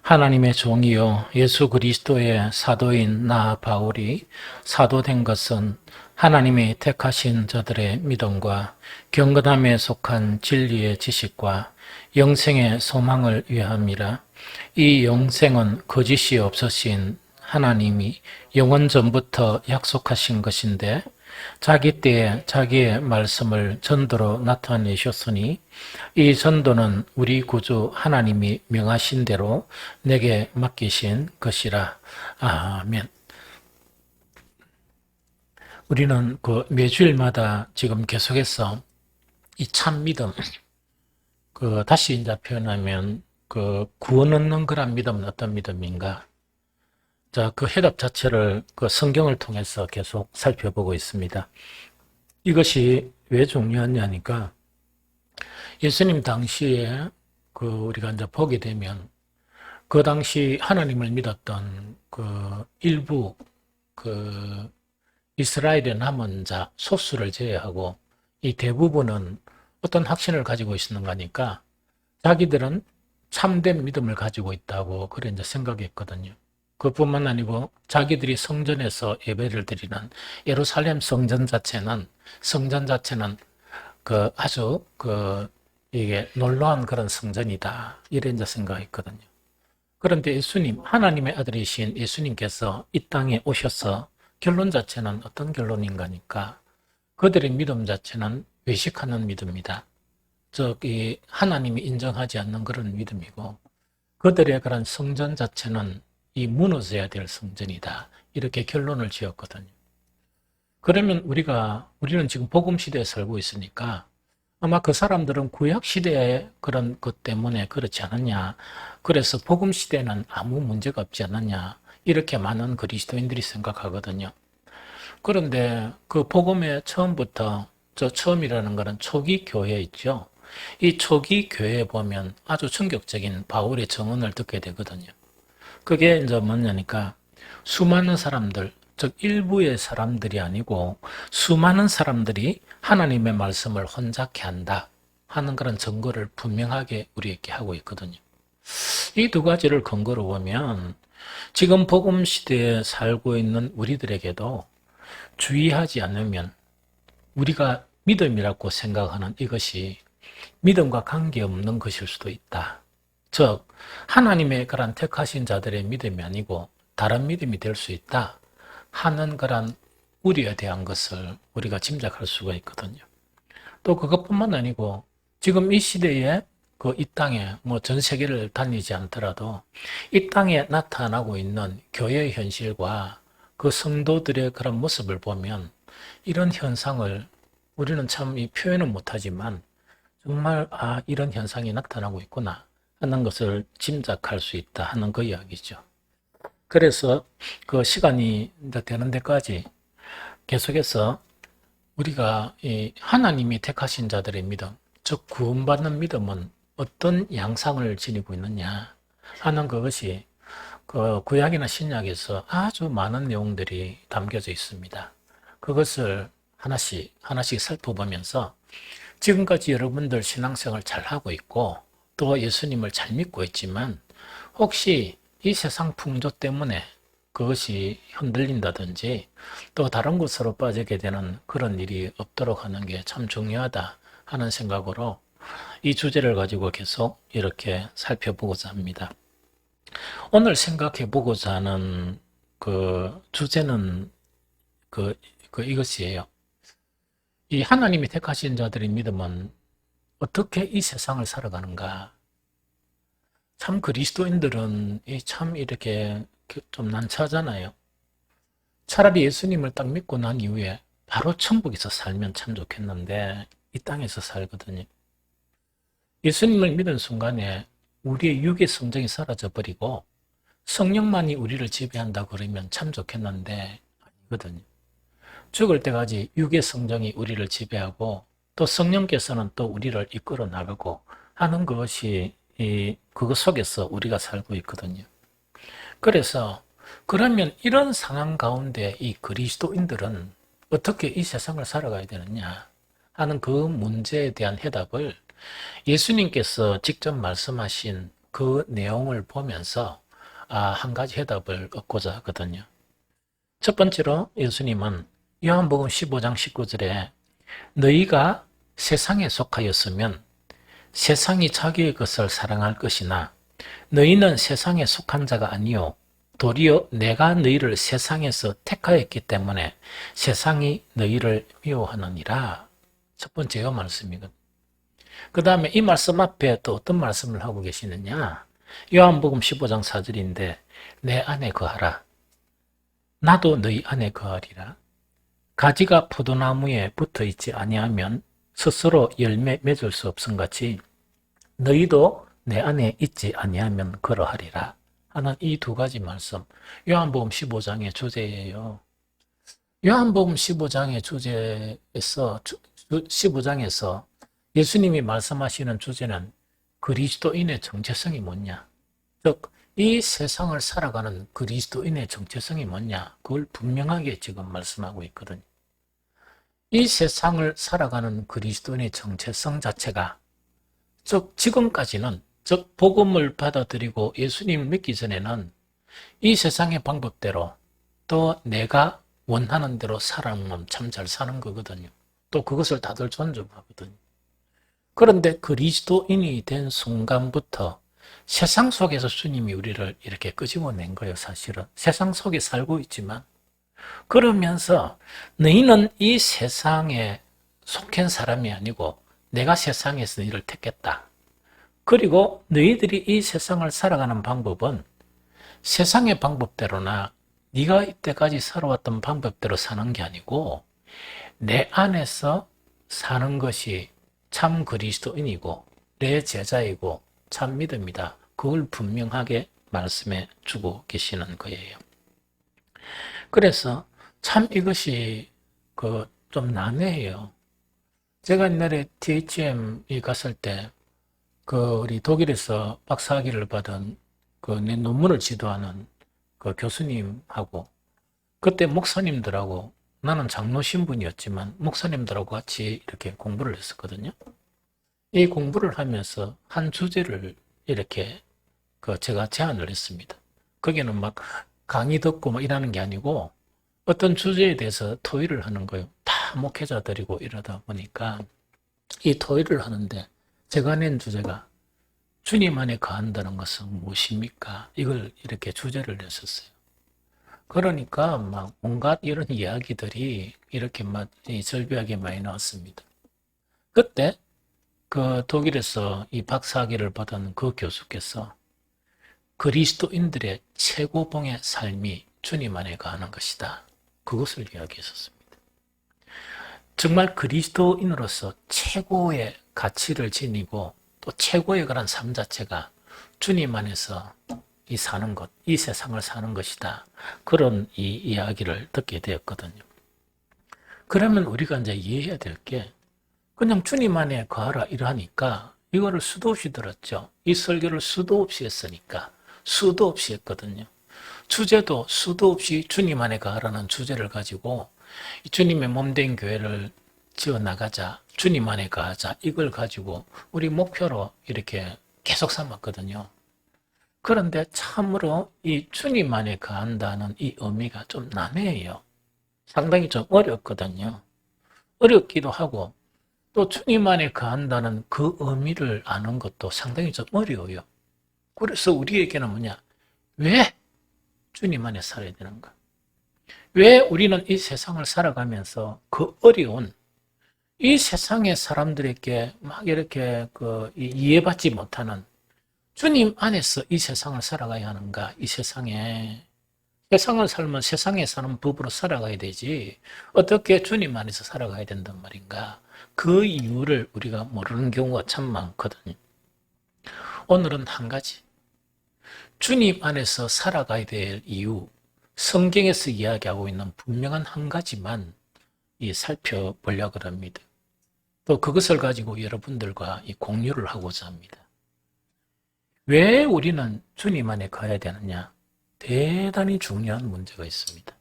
하나님의 종이요 예수 그리스도의 사도인 나 바울이 사도된 것은 하나님이 택하신 자들의 믿음과 경건함에 속한 진리의 지식과 영생의 소망을 위함이라. 이 영생은 거짓이 없으신 하나님이 영원 전부터 약속하신 것인데 자기 때에 자기의 말씀을 전도로 나타내셨으니 이 전도는 우리 구주 하나님이 명하신 대로 내게 맡기신 것이라. 아멘. 우리는 그 매주일마다 지금 계속해서 이 참 믿음, 다시 이제 표현하면 구원 얻는 그런 믿음은 어떤 믿음인가? 자, 그 해답 자체를 그 성경을 통해서 계속 살펴보고 있습니다. 이것이 왜 중요하냐니까 예수님 당시에 우리가 이제 보게 되면 그 당시 하나님을 믿었던 일부 이스라엘의 남은 자 소수를 제외하고 이 대부분은 어떤 확신을 가지고 있는 거니까 자기들은 참된 믿음을 가지고 있다고 그래 이제 생각했거든요. 그뿐만 아니고 자기들이 성전에서 예배를 드리는 예루살렘 성전 자체는 아주 이게 놀라운 그런 성전이다 이래 이제 생각했거든요. 그런데 예수님, 하나님의 아들이신 예수님께서 이 땅에 오셔서 결론 자체는 어떤 결론인가니까 그들의 믿음 자체는 외식하는 믿음이다. 즉, 이 하나님이 인정하지 않는 그런 믿음이고 그들의 그런 성전 자체는 이 무너져야 될 성전이다. 이렇게 결론을 지었거든요. 그러면 우리는 지금 복음 시대에 살고 있으니까 아마 그 사람들은 구약 시대의 그런 것 때문에 그렇지 않았냐. 그래서 복음 시대는 아무 문제가 없지 않았냐. 이렇게 많은 그리스도인들이 생각하거든요. 그런데 그 복음의 처음부터 처음이라는 것은 초기 교회 있죠. 이 초기 교회에 보면 아주 충격적인 바울의 증언을 듣게 되거든요. 그게 이제 뭐냐니까 수많은 사람들, 즉 일부의 사람들이 아니고 수많은 사람들이 하나님의 말씀을 혼잡케 한다 하는 그런 증거를 분명하게 우리에게 하고 있거든요. 이 두 가지를 근거로 보면 지금 복음 시대에 살고 있는 우리들에게도 주의하지 않으면 우리가 믿음이라고 생각하는 이것이 믿음과 관계없는 것일 수도 있다. 즉 하나님의 그런 택하신 자들의 믿음이 아니고 다른 믿음이 될 수 있다 하는 그런 우려에 대한 것을 우리가 짐작할 수가 있거든요. 또 그것뿐만 아니고 지금 이 시대에 이 땅에 전 세계를 다니지 않더라도 이 땅에 나타나고 있는 교회의 현실과 그 성도들의 그런 모습을 보면 이런 현상을 우리는 참 표현은 못하지만 정말 이런 현상이 나타나고 있구나 하는 것을 짐작할 수 있다 하는 그 이야기죠. 그래서 그 시간이 되는 데까지 계속해서 우리가 이 하나님이 택하신 자들의 믿음, 즉 구원받는 믿음은 어떤 양상을 지니고 있느냐 하는 그것이 구약이나 신약에서 아주 많은 내용들이 담겨져 있습니다. 그것을 하나씩 살펴보면서 지금까지 여러분들 신앙생활 잘 하고 있고 또 예수님을 잘 믿고 있지만 혹시 이 세상 풍조 때문에 그것이 흔들린다든지 또 다른 곳으로 빠지게 되는 그런 일이 없도록 하는 게 참 중요하다 하는 생각으로 이 주제를 가지고 계속 이렇게 살펴보고자 합니다. 오늘 생각해 보고자 하는 그 주제는 이것이에요. 이 하나님이 택하신 자들의 믿음은 어떻게 이 세상을 살아가는가? 참 그리스도인들은 참 이렇게 좀 난처하잖아요. 차라리 예수님을 딱 믿고 난 이후에 바로 천국에서 살면 참 좋겠는데 이 땅에서 살거든요. 예수님을 믿은 순간에 우리의 육의 성정이 사라져 버리고 성령만이 우리를 지배한다 그러면 참 좋겠는데 아니거든요. 죽을 때까지 육의 성정이 우리를 지배하고 또 성령께서는 또 우리를 이끌어 나가고 하는 것이 그것 속에서 우리가 살고 있거든요. 그래서 그러면 이런 상황 가운데 이 그리스도인들은 어떻게 이 세상을 살아가야 되느냐 하는 그 문제에 대한 해답을 예수님께서 직접 말씀하신 그 내용을 보면서 한 가지 해답을 얻고자 하거든요. 첫 번째로 예수님은 요한복음 15장 19절에 너희가 세상에 속하였으면 세상이 자기의 것을 사랑할 것이나 너희는 세상에 속한 자가 아니요 도리어 내가 너희를 세상에서 택하였기 때문에 세상이 너희를 미워하느니라. 첫 번째 요 말씀이거든요. 그 다음에 이 말씀 앞에 또 어떤 말씀을 하고 계시느냐. 요한복음 15장 4절인데 내 안에 거하라. 나도 너희 안에 거하리라. 가지가 포도나무에 붙어 있지 아니하면 스스로 열매 맺을 수 없음같이 너희도 내 안에 있지 아니하면 그러하리라 하는 이 두 가지 말씀, 요한복음 15장의 주제예요. 요한복음 15장의 주제에서 15장에서 예수님이 말씀하시는 주제는 그리스도인의 정체성이 뭐냐, 즉 이 세상을 살아가는 그리스도인의 정체성이 뭐냐, 그걸 분명하게 지금 말씀하고 있거든요. 이 세상을 살아가는 그리스도인의 정체성 자체가, 즉 지금까지는, 즉 복음을 받아들이고 예수님을 믿기 전에는 이 세상의 방법대로 또 내가 원하는 대로 살아가면 참 잘 사는 거거든요. 또 그것을 다들 존중하거든요. 그런데 그리스도인이 된 순간부터 세상 속에서 주님이 우리를 이렇게 끄집어낸 거예요. 사실은 세상 속에 살고 있지만, 그러면서 너희는 이 세상에 속한 사람이 아니고 내가 세상에서 너희를 택했다. 그리고 너희들이 이 세상을 살아가는 방법은 세상의 방법대로나 네가 이때까지 살아왔던 방법대로 사는 게 아니고 내 안에서 사는 것이 참 그리스도인이고 내 제자이고 참 믿음이다. 그걸 분명하게 말씀해 주고 계시는 거예요. 그래서 참 이것이 좀 난해해요. 제가 옛날에 THM에 갔을 때 우리 독일에서 박사학위를 받은 내 논문을 지도하는 교수님하고 그때 목사님들하고, 나는 장로 신분이었지만 목사님들하고 같이 이렇게 공부를 했었거든요. 이 공부를 하면서 한 주제를 이렇게 제가 제안을 했습니다. 거기는 막 강의 듣고 막 이러는 게 아니고 어떤 주제에 대해서 토의를 하는 거예요. 다 목회자들이고 이러다 보니까 이 토의를 하는데 제가 낸 주제가 주님 안에 거한다는 것은 무엇입니까? 이걸 이렇게 주제를 냈었어요. 그러니까 막 온갖 이런 이야기들이 이렇게 막 절비하게 많이 나왔습니다. 그때 독일에서 이 박사학위를 받은 그 교수께서 그리스도인들의 최고봉의 삶이 주님 안에 거하는 것이다. 그것을 이야기했었습니다. 정말 그리스도인으로서 최고의 가치를 지니고 또 최고의 그런 삶 자체가 주님 안에서 사는 것, 이 세상을 사는 것이다. 그런 이 이야기를 듣게 되었거든요. 그러면 우리가 이제 이해해야 될 게, 그냥 주님 안에 거하라 이러니까 이거를 수도 없이 들었죠. 이 설교를 수도 없이 했으니까 수도 없이 했거든요. 주제도 수도 없이 주님 안에 거하라는 주제를 가지고 주님의 몸된 교회를 지어나가자, 주님 안에 거하자, 이걸 가지고 우리 목표로 이렇게 계속 삼았거든요. 그런데 참으로 이 주님 안에 거한다는 이 의미가 좀 난해해요. 상당히 좀 어렵거든요. 어렵기도 하고 또 주님 안에 거한다는 그 의미를 아는 것도 상당히 좀 어려워요. 그래서 우리에게는 뭐냐? 왜 주님 안에 살아야 되는가? 왜 우리는 이 세상을 살아가면서 그 어려운 이 세상의 사람들에게 막 이렇게 이해받지 못하는 주님 안에서 이 세상을 살아가야 하는가? 이 세상에 세상을 살면 세상에 사는 법으로 살아가야 되지 어떻게 주님 안에서 살아가야 된단 말인가? 그 이유를 우리가 모르는 경우가 참 많거든요. 오늘은 한 가지, 주님 안에서 살아가야 될 이유, 성경에서 이야기하고 있는 분명한 한 가지만 살펴보려고 합니다. 또 그것을 가지고 여러분들과 공유를 하고자 합니다. 왜 우리는 주님 안에 가야 되느냐? 대단히 중요한 문제가 있습니다.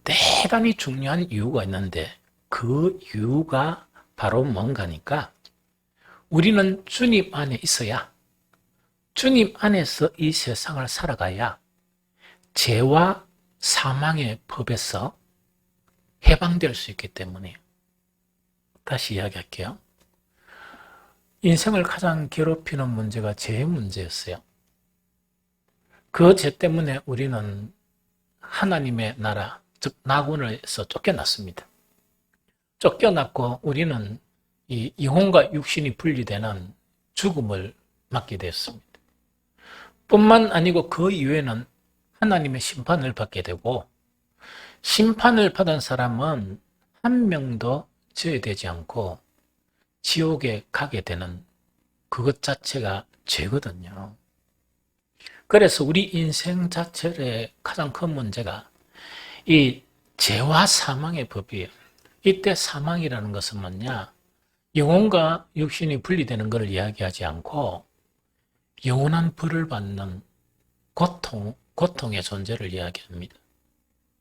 대단히 중요한 이유가 있는데 그 이유가 바로 뭔가니까 우리는 주님 안에 있어야 주님 안에서 이 세상을 살아가야 죄와 사망의 법에서 해방될 수 있기 때문이에요. 다시 이야기할게요. 인생을 가장 괴롭히는 문제가 죄의 문제였어요. 그 죄 때문에 우리는 하나님의 나라, 즉 낙원에서 쫓겨났습니다. 쫓겨났고 우리는 이 영혼과 육신이 분리되는 죽음을 맞게 되었습니다. 뿐만 아니고 그 이후에는 하나님의 심판을 받게 되고, 심판을 받은 사람은 한 명도 제외되지 않고 지옥에 가게 되는 그것 자체가 죄거든요. 그래서 우리 인생 자체의 가장 큰 문제가 이 죄와 사망의 법이에요. 이때 사망이라는 것은 뭐냐? 영혼과 육신이 분리되는 것을 이야기하지 않고 영원한 벌을 받는 고통의 존재를 이야기합니다.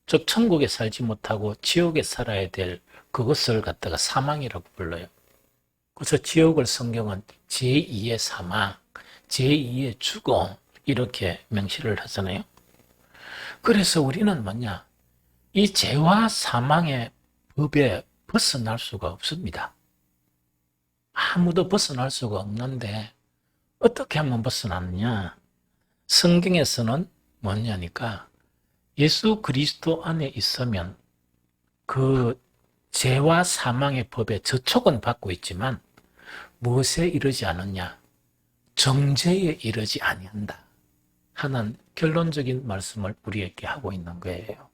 즉 천국에 살지 못하고 지옥에 살아야 될 그것을 갖다가 사망이라고 불러요. 그래서 지옥을 성경은 제2의 사망, 제2의 죽음 이렇게 명시를 하잖아요. 그래서 우리는 뭐냐? 이 죄와 사망의 법에 벗어날 수가 없습니다. 아무도 벗어날 수가 없는데 어떻게 하면 벗어나느냐? 성경에서는 뭐냐니까 예수 그리스도 안에 있으면 그 죄와 사망의 법에 저촉은 받고 있지만 무엇에 이르지 않느냐? 정죄에 이르지 아니한다 하는 결론적인 말씀을 우리에게 하고 있는 거예요.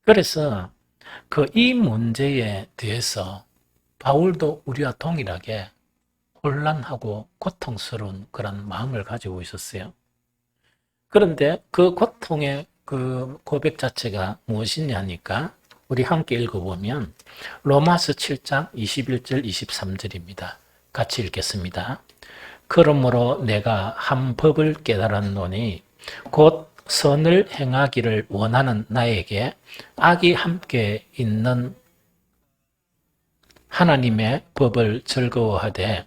그래서 이 문제에 대해서 바울도 우리와 동일하게 혼란하고 고통스러운 그런 마음을 가지고 있었어요. 그런데 그 고통의 그 고백 자체가 무엇이냐 하니까 우리 함께 읽어보면 로마서 7장 21절 23절입니다. 같이 읽겠습니다. 그러므로 내가 한 법을 깨달았노니 곧 선을 행하기를 원하는 나에게 악이 함께 있는 하나님의 법을 즐거워하되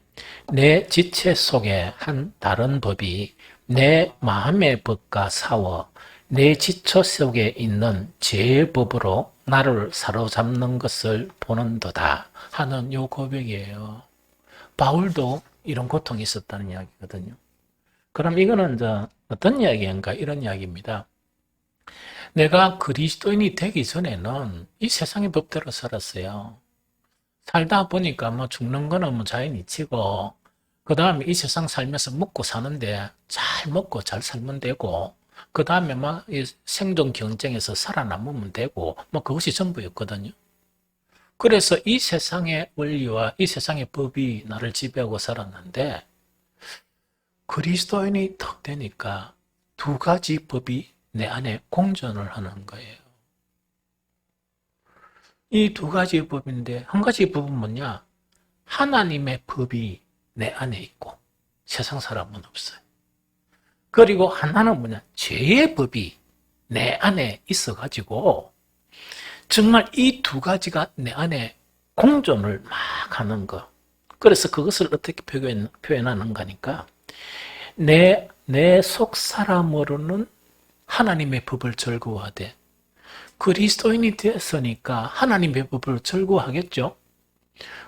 내 지체 속에 한 다른 법이 내 마음의 법과 싸워 내 지체 속에 있는 죄의 법으로 나를 사로잡는 것을 보는도다 하는 요 고백이에요. 바울도 이런 고통이 있었다는 이야기거든요. 그럼 이거는 어떤 이야기인가? 이런 이야기입니다. 내가 그리스도인이 되기 전에는 이 세상의 법대로 살았어요. 살다 보니까 뭐 죽는 거는 뭐 자연이치고, 그 다음에 이 세상 살면서 먹고 사는데 잘 먹고 잘 살면 되고, 그 다음에 막 생존 경쟁에서 살아남으면 되고, 뭐 그것이 전부였거든요. 그래서 이 세상의 원리와 이 세상의 법이 나를 지배하고 살았는데, 그리스도인이 딱 되니까 두 가지 법이 내 안에 공존을 하는 거예요. 이 두 가지 법인데, 한 가지 법은 뭐냐? 하나님의 법이 내 안에 있고 세상 사람은 없어요. 그리고 하나는 뭐냐? 죄의 법이 내 안에 있어가지고 정말 이 두 가지가 내 안에 공존을 막 하는 거. 그래서 그것을 어떻게 표현하는가 하니까 내 속 사람으로는 하나님의 법을 즐거워하되 그리스도인이 되었으니까 하나님의 법을 즐거워하겠죠.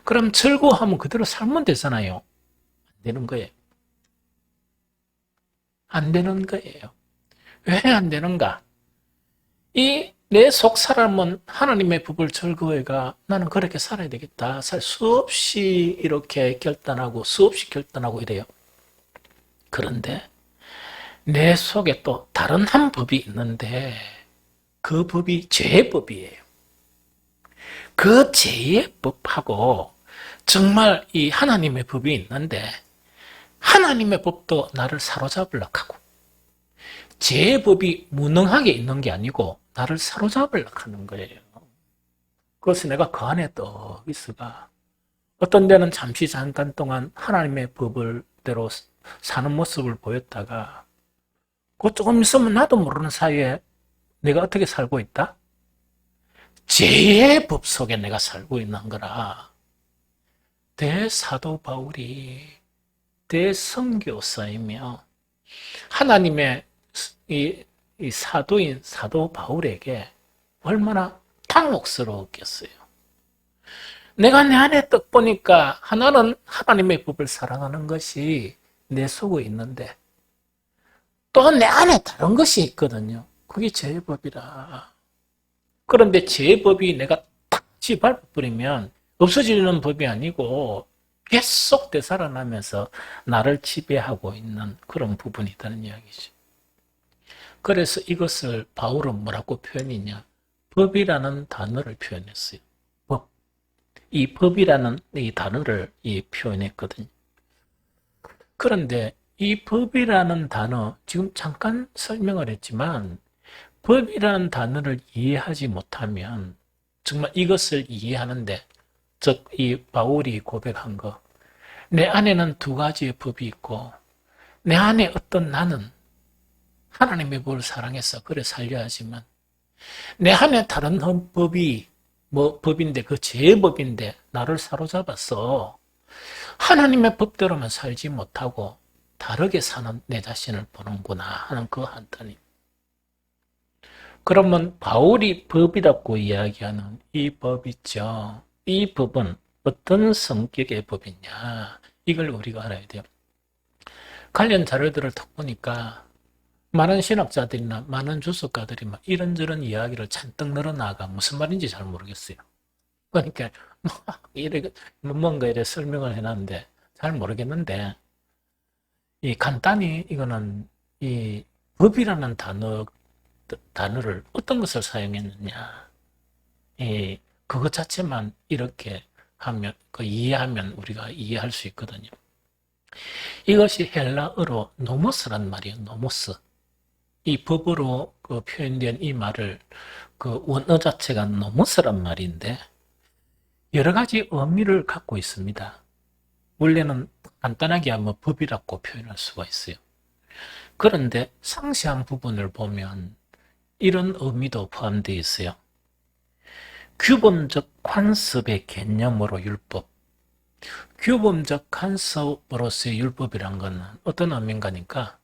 그럼 즐거워하면 그대로 살면 되잖아요. 안 되는 거예요. 안 되는 거예요. 왜 안 되는가? 이 내 속 사람은 하나님의 법을 즐거워해가 나는 그렇게 살아야 되겠다. 수없이 이렇게 결단하고 수없이 결단하고 이래요. 그런데 내 속에 또 다른 한 법이 있는데 그 법이 죄의 법이에요. 그 죄의 법하고 정말 이 하나님의 법이 있는데 하나님의 법도 나를 사로잡으려고 하고 죄의 법이 무능하게 있는 게 아니고 나를 사로잡으려고 하는 거예요. 그래서 내가 그 안에 또 있어가 어떤 데는 잠깐 동안 하나님의 법을대로 사는 모습을 보였다가 그 조금 있으면 나도 모르는 사이에 내가 어떻게 살고 있다? 죄의 법 속에 내가 살고 있는 거라. 대사도 바울이 대선교사이며 하나님의 이 사도인 사도 바울에게 얼마나 당혹스러웠겠어요. 내가 내 안에 딱 보니까 하나는 하나님의 법을 사랑하는 것이 내 속에 있는데 또 내 안에 다른 것이 있거든요. 그게 죄의 법이라. 그런데 죄의 법이 내가 탁 밟아버리면 없어지는 법이 아니고 계속 되살아나면서 나를 지배하고 있는 그런 부분이 있다는 이야기죠. 그래서 이것을 바울은 뭐라고 표현했냐? 법이라는 단어를 표현했어요. 법. 이 법이라는 이 단어를 표현했거든요. 그런데 이 법이라는 단어, 지금 잠깐 설명을 했지만 법이라는 단어를 이해하지 못하면 정말 이것을 이해하는데, 즉 이 바울이 고백한 거, 내 안에는 두 가지의 법이 있고 내 안에 어떤 나는 하나님의 법을 사랑해서 그래 살려야 하지만 내 안에 다른 법이 뭐 법인데 그 죄의 법인데 나를 사로잡아서 하나님의 법대로만 살지 못하고 다르게 사는 내 자신을 보는구나 하는 그 한탄입니다. 그러면 바울이 법이라고 이야기하는 이 법 있죠. 이 법은 어떤 성격의 법이냐, 이걸 우리가 알아야 돼요. 관련 자료들을 딱 보니까 많은 신학자들이나 많은 주석가들이 막 이런저런 이야기를 잔뜩 늘어나가 무슨 말인지 잘 모르겠어요. 그러니까 뭔가 이래 설명을 해놨는데 잘 모르겠는데, 이 간단히 이거는 이 법이라는 단어를 어떤 것을 사용했느냐, 그것 자체만 이렇게 하면, 이해하면 우리가 이해할 수 있거든요. 이것이 헬라어로 노모스란 말이에요. 노모스. 이 법으로 표현된 이 말을 원어 자체가 노모스란 말인데 여러 가지 의미를 갖고 있습니다. 원래는 간단하게 하면 법이라고 표현할 수가 있어요. 그런데 상세한 부분을 보면 이런 의미도 포함되어 있어요. 규범적 관습의 개념으로 율법. 규범적 관습으로서의 율법이란 것은 어떤 의미인가니까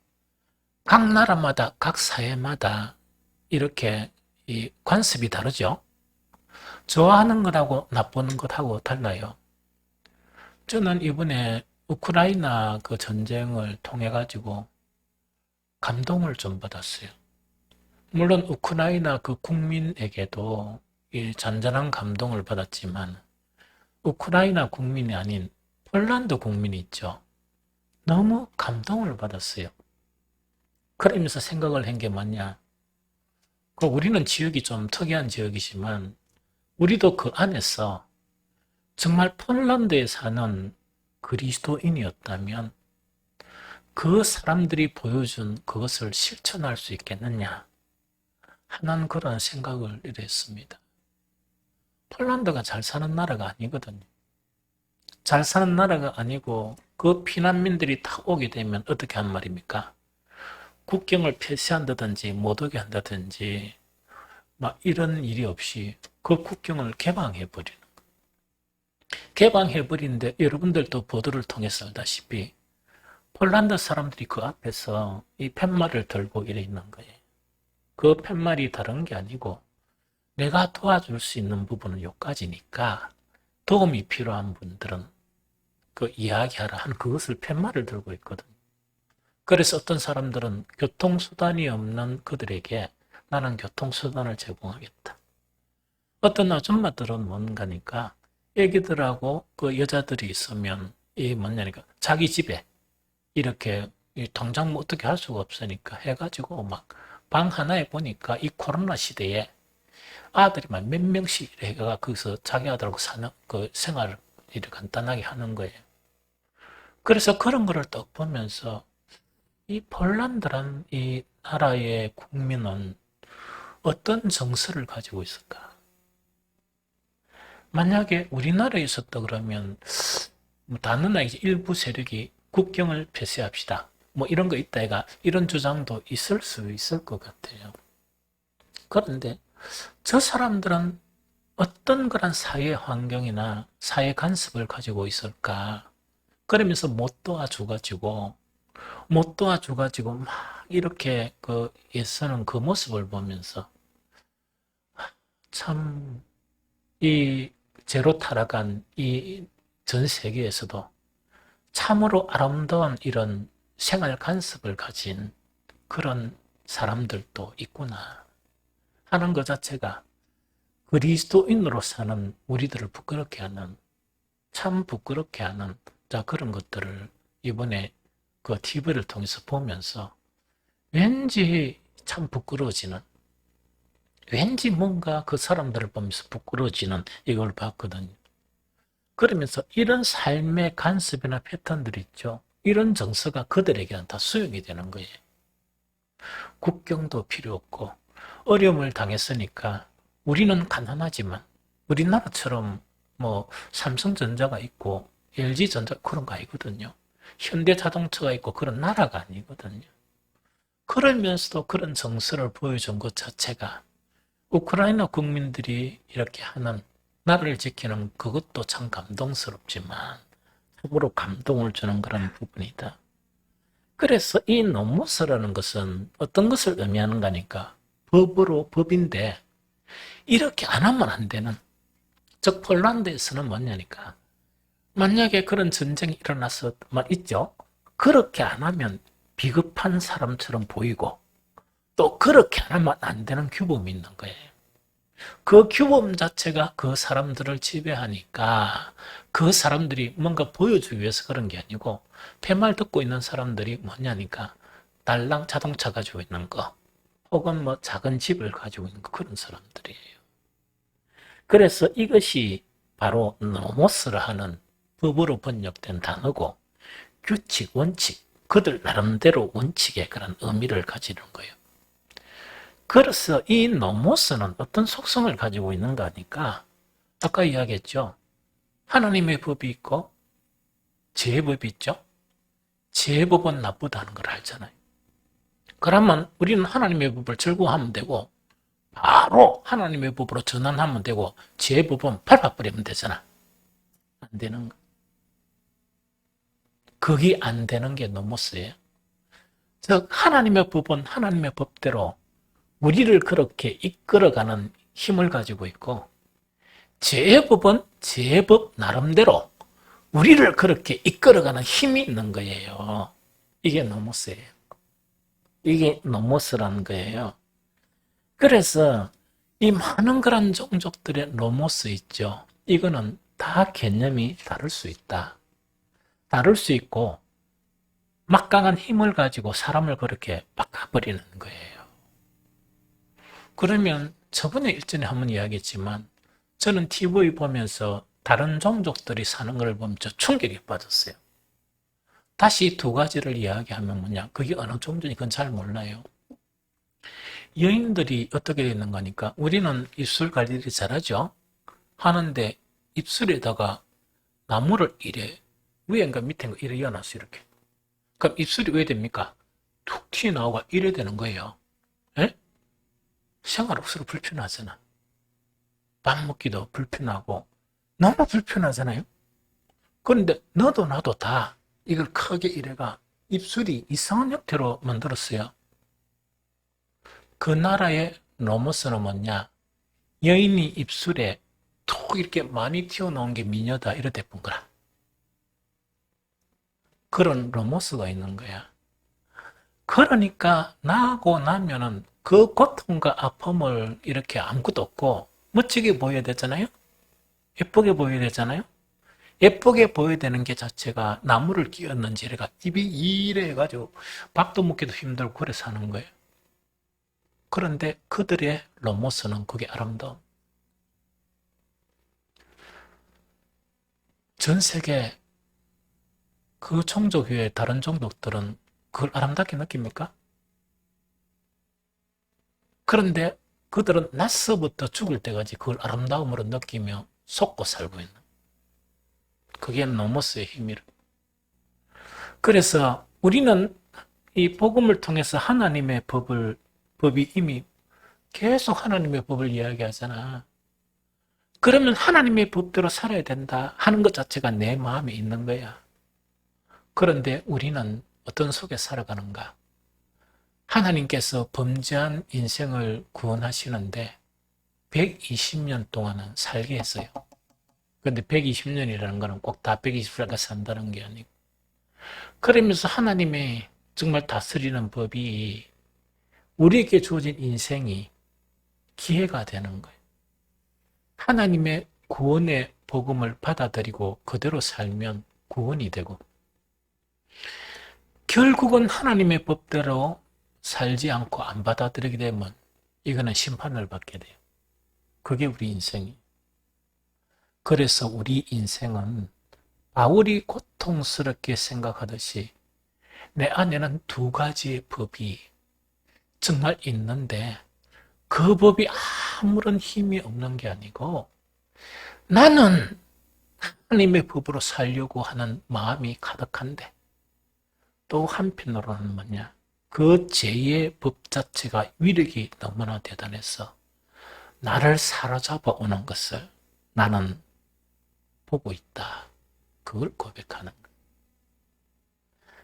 각 나라마다 각 사회마다 이렇게 이 관습이 다르죠. 좋아하는 것하고 나쁘는 것하고 달라요. 저는 이번에 우크라이나 그 전쟁을 통해 가지고 감동을 좀 받았어요. 물론 우크라이나 그 국민에게도 이 잔잔한 감동을 받았지만 우크라이나 국민이 아닌 폴란드 국민이 있죠. 너무 감동을 받았어요. 그러면서 생각을 한 게 뭐냐. 우리는 지역이 좀 특이한 지역이지만 우리도 그 안에서 정말 폴란드에 사는 그리스도인이었다면 그 사람들이 보여준 그것을 실천할 수 있겠느냐 하는 그런 생각을 했습니다. 폴란드가 잘 사는 나라가 아니거든요. 잘 사는 나라가 아니고 그 피난민들이 다 오게 되면 어떻게 한 말입니까? 국경을 폐쇄한다든지 못 오게 한다든지 막 이런 일이 없이 그 국경을 개방해버리는 거예요. 개방해버리는데 여러분들도 보도를 통해서 알다시피 폴란드 사람들이 그 앞에서 이 팻말을 들고 이래 있는 거예요. 그 팻말이 다른 게 아니고 내가 도와줄 수 있는 부분은 여기까지니까 도움이 필요한 분들은 그 이야기하라 하는 그것을 팻말을 들고 있거든요. 그래서 어떤 사람들은 교통수단이 없는 그들에게 나는 교통수단을 제공하겠다. 어떤 아줌마들은 뭔가니까 애기들하고 그 여자들이 있으면 이 뭐냐니까 자기 집에 이렇게 당장 뭐 어떻게 할 수가 없으니까 해가지고 막 방 하나에 보니까 이 코로나 시대에 아들이 막 몇 명씩 해가 거기서 자기 아들하고 사는 그 생활을 이렇게 간단하게 하는 거예요. 그래서 그런 거를 딱 보면서 이 폴란드란 이 나라의 국민은 어떤 정서를 가지고 있을까? 만약에 우리나라에 있었다 그러면 뭐 단언하게 일부 세력이 국경을 폐쇄합시다. 뭐 이런 거 있다 해가 이런 주장도 있을 수 있을 것 같아요. 그런데 저 사람들은 어떤 그런 사회 환경이나 사회 관습을 가지고 있을까? 그러면서 못 도와줘가지고 막 이렇게 그 애쓰는 그 모습을 보면서 참 이 제로 타락한 이 전 세계에서도 참으로 아름다운 이런 생활 관습을 가진 그런 사람들도 있구나 하는 것 자체가 그리스도인으로 사는 우리들을 부끄럽게 하는, 참 부끄럽게 하는 그런 것들을 이번에 그 TV를 통해서 보면서 왠지 참 부끄러워지는, 왠지 뭔가 그 사람들을 보면서 부끄러워지는 이걸 봤거든요. 그러면서 이런 삶의 관습이나 패턴들이 있죠. 이런 정서가 그들에게는 다 수용이 되는 거예요. 국경도 필요 없고 어려움을 당했으니까 우리는 가난하지만 우리나라처럼 뭐 삼성전자가 있고 LG전자 그런 거 아니거든요. 현대자동차가 있고 그런 나라가 아니거든요. 그러면서도 그런 정서를 보여준 것 자체가 우크라이나 국민들이 이렇게 하는 나라를 지키는 그것도 참 감동스럽지만 참으로 감동을 주는 그런 부분이다. 그래서 이 노모스라는 것은 어떤 것을 의미하는가니까 법인데 이렇게 안 하면 안 되는, 즉 폴란드에서는 뭐냐니까 만약에 그런 전쟁이 일어나서 있죠. 그렇게 안 하면 비겁한 사람처럼 보이고 또 그렇게 안 하면 안 되는 규범이 있는 거예요. 그 규범 자체가 그 사람들을 지배하니까 그 사람들이 뭔가 보여주기 위해서 그런 게 아니고 폐말 듣고 있는 사람들이 뭐냐니까 달랑 자동차 가지고 있는 거 혹은 뭐 작은 집을 가지고 있는 거 그런 사람들이에요. 그래서 이것이 바로 노모스를 하는 법으로 번역된 단어고 규칙, 원칙, 그들 나름대로 원칙의 그런 의미를 가지는 거예요. 그래서 이 노모스는 어떤 속성을 가지고 있는가 하니까 아까 이야기했죠. 하나님의 법이 있고 제법이 있죠. 제법은 나쁘다는 걸 알잖아요. 그러면 우리는 하나님의 법을 절구하면 되고 바로 하나님의 법으로 전환하면 되고 제법은 밟아버리면 되잖아. 안 되는 거. 그게 안 되는 게 노모스예요. 즉 하나님의 법은 하나님의 법대로 우리를 그렇게 이끌어가는 힘을 가지고 있고 제법은 제법 나름대로 우리를 그렇게 이끌어가는 힘이 있는 거예요. 이게 노모스예요. 이게 노모스라는 거예요. 그래서 이 많은 그런 종족들의 노모스 있죠. 이거는 다 개념이 다를 수 있다. 다를 수 있고 막강한 힘을 가지고 사람을 그렇게 바꿔버리는 거예요. 그러면 저번에 일전에 한번 이야기했지만 저는 TV 보면서 다른 종족들이 사는 걸 보면서 충격에 빠졌어요. 다시 두 가지를 이야기하면 뭐냐, 그게 어느 종족인지 그건 잘 몰라요. 여인들이 어떻게 되는 거니까 우리는 입술 관리를 잘하죠. 하는데 입술에다가 나무를 이래 위엔가 밑엔가 이래 이어놨어요. 이렇게. 그럼 입술이 왜 됩니까? 툭 튀어나오고 이래 되는 거예요. 에? 생활없어도 불편하잖아. 밥 먹기도 불편하고 너무 불편하잖아요. 그런데 너도 나도 다 이걸 크게 이래가 입술이 이상한 형태로 만들었어요. 그 나라의 노모스는 뭐냐? 여인이 입술에 톡 이렇게 많이 튀어나온 게 미녀다 이렇게 본 거라. 그런 노모스가 있는 거야. 그러니까 나고 나면은 그 고통과 아픔을 이렇게 아무것도 없고 멋지게 보여야 되잖아요. 예쁘게 보여야 되잖아요. 예쁘게 보여야 되는 게 자체가 나무를 끼웠는지 이래가 입이 이래 해가지고 밥도 먹기도 힘들고 그래 사는 거예요. 그런데 그들의 로모스는 그게 아름다움. 전 세계 그 종족 외에 다른 종족들은 그걸 아름답게 느낍니까? 그런데 그들은 낮서부터 죽을 때까지 그걸 아름다움으로 느끼며 속고 살고 있는. 그게 노모스의 힘이라. 그래서 우리는 이 복음을 통해서 하나님의 법이 이미 계속 하나님의 법을 이야기하잖아. 그러면 하나님의 법대로 살아야 된다 하는 것 자체가 내 마음에 있는 거야. 그런데 우리는 어떤 속에 살아가는가? 하나님께서 범죄한 인생을 구원하시는데 120년 동안은 살게 했어요. 그런데 120년이라는 거는 꼭 다 120살까지 산다는 게 아니고, 그러면서 하나님의 정말 다스리는 법이 우리에게 주어진 인생이 기회가 되는 거예요. 하나님의 구원의 복음을 받아들이고 그대로 살면 구원이 되고, 결국은 하나님의 법대로 살지 않고 안 받아들이게 되면 이거는 심판을 받게 돼요. 그게 우리 인생이에요. 그래서 우리 인생은 바울이 고통스럽게 생각하듯이 내 안에는 두 가지의 법이 정말 있는데 그 법이 아무런 힘이 없는 게 아니고 나는 하나님의 법으로 살려고 하는 마음이 가득한데, 또 한편으로는 뭐냐, 그 죄의 법 자체가 위력이 너무나 대단해서 나를 사로잡아 오는 것을 나는 보고 있다. 그걸 고백하는 거예요.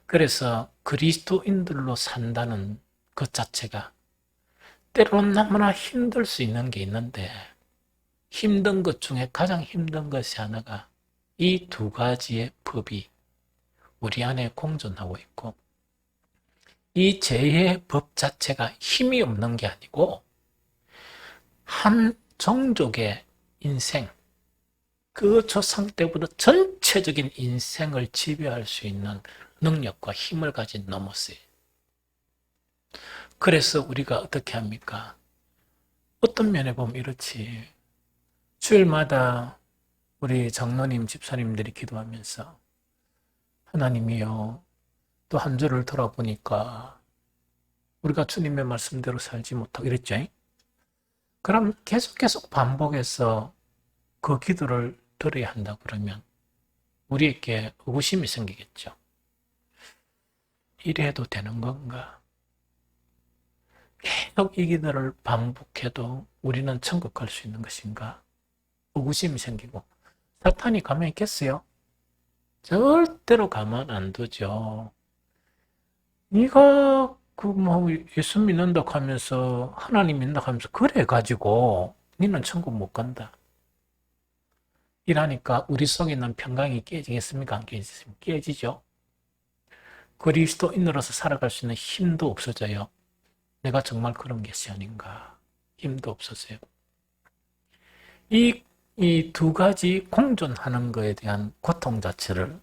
그래서 그리스도인들로 산다는 것 자체가 때로는 너무나 힘들 수 있는 게 있는데, 힘든 것 중에 가장 힘든 것이 하나가 이 두 가지의 법이 우리 안에 공존하고 있고, 이 죄의 법 자체가 힘이 없는 게 아니고 한 종족의 인생, 그 조상 때부터 전체적인 인생을 지배할 수 있는 능력과 힘을 가진 넘었어요. 그래서 우리가 어떻게 합니까? 어떤 면에 보면 이렇지. 주일마다 우리 장로님, 집사님들이 기도하면서 하나님이요, 또 한 주를 돌아보니까 우리가 주님의 말씀대로 살지 못하고 이랬죠. 그럼 계속 반복해서 그 기도를 들어야 한다 그러면 우리에게 의구심이 생기겠죠. 이래도 되는 건가? 계속 이 기도를 반복해도 우리는 천국 갈 수 있는 것인가? 의구심이 생기고, 사탄이 가만히 있겠어요? 절대로 가만 안 두죠. 네가 예수 믿는다 하면서 하나님 믿는다 하면서 그래 가지고 너는 천국 못 간다. 이러니까 우리 속에 있는 평강이 깨지겠습니까? 안 깨지겠습니까? 깨지죠. 그리스도인으로서 살아갈 수 있는 힘도 없어져요. 내가 정말 그런 것이 아닌가. 힘도 없어져요. 이 두 가지 공존하는 것에 대한 고통 자체를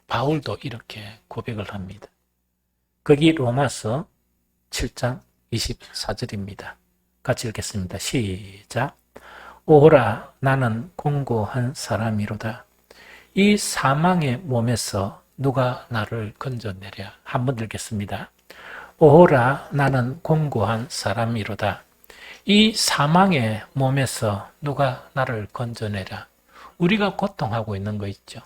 바울도 이렇게 고백을 합니다. 거기 로마서 7장 24절입니다. 같이 읽겠습니다. 시작. 오호라 나는 공고한 사람이로다. 이 사망의 몸에서 누가 나를 건져내랴. 한번 읽겠습니다. 오호라 나는 공고한 사람이로다. 이 사망의 몸에서 누가 나를 건져내랴. 우리가 고통하고 있는 거 있죠.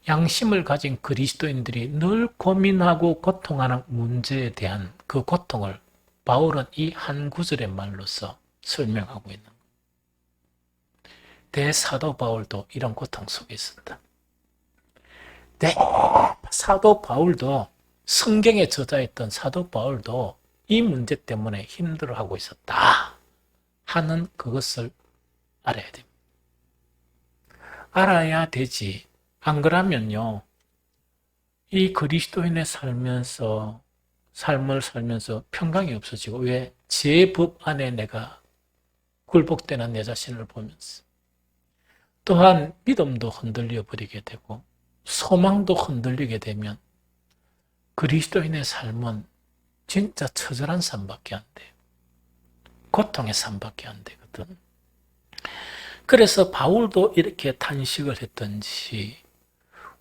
양심을 가진 그리스도인들이 늘 고민하고 고통하는 문제에 대한 그 고통을 바울은 이 한 구절의 말로서 설명하고 있는 거예요. 대사도 바울도 이런 고통 속에 있었다. 사도 바울도, 성경에 저자했던 사도 바울도 이 문제 때문에 힘들어하고 있었다 하는 그것을 알아야 됩니다. 알아야 되지. 안 그러면요, 이 그리스도인의 삶을 살면서 평강이 없어지고, 왜? 제 법 안에 내가 굴복되는 내 자신을 보면서, 또한 믿음도 흔들려 버리게 되고 소망도 흔들리게 되면 그리스도인의 삶은 진짜 처절한 삶밖에 안 돼요. 고통의 삶밖에 안 되거든. 그래서 바울도 이렇게 탄식을 했던지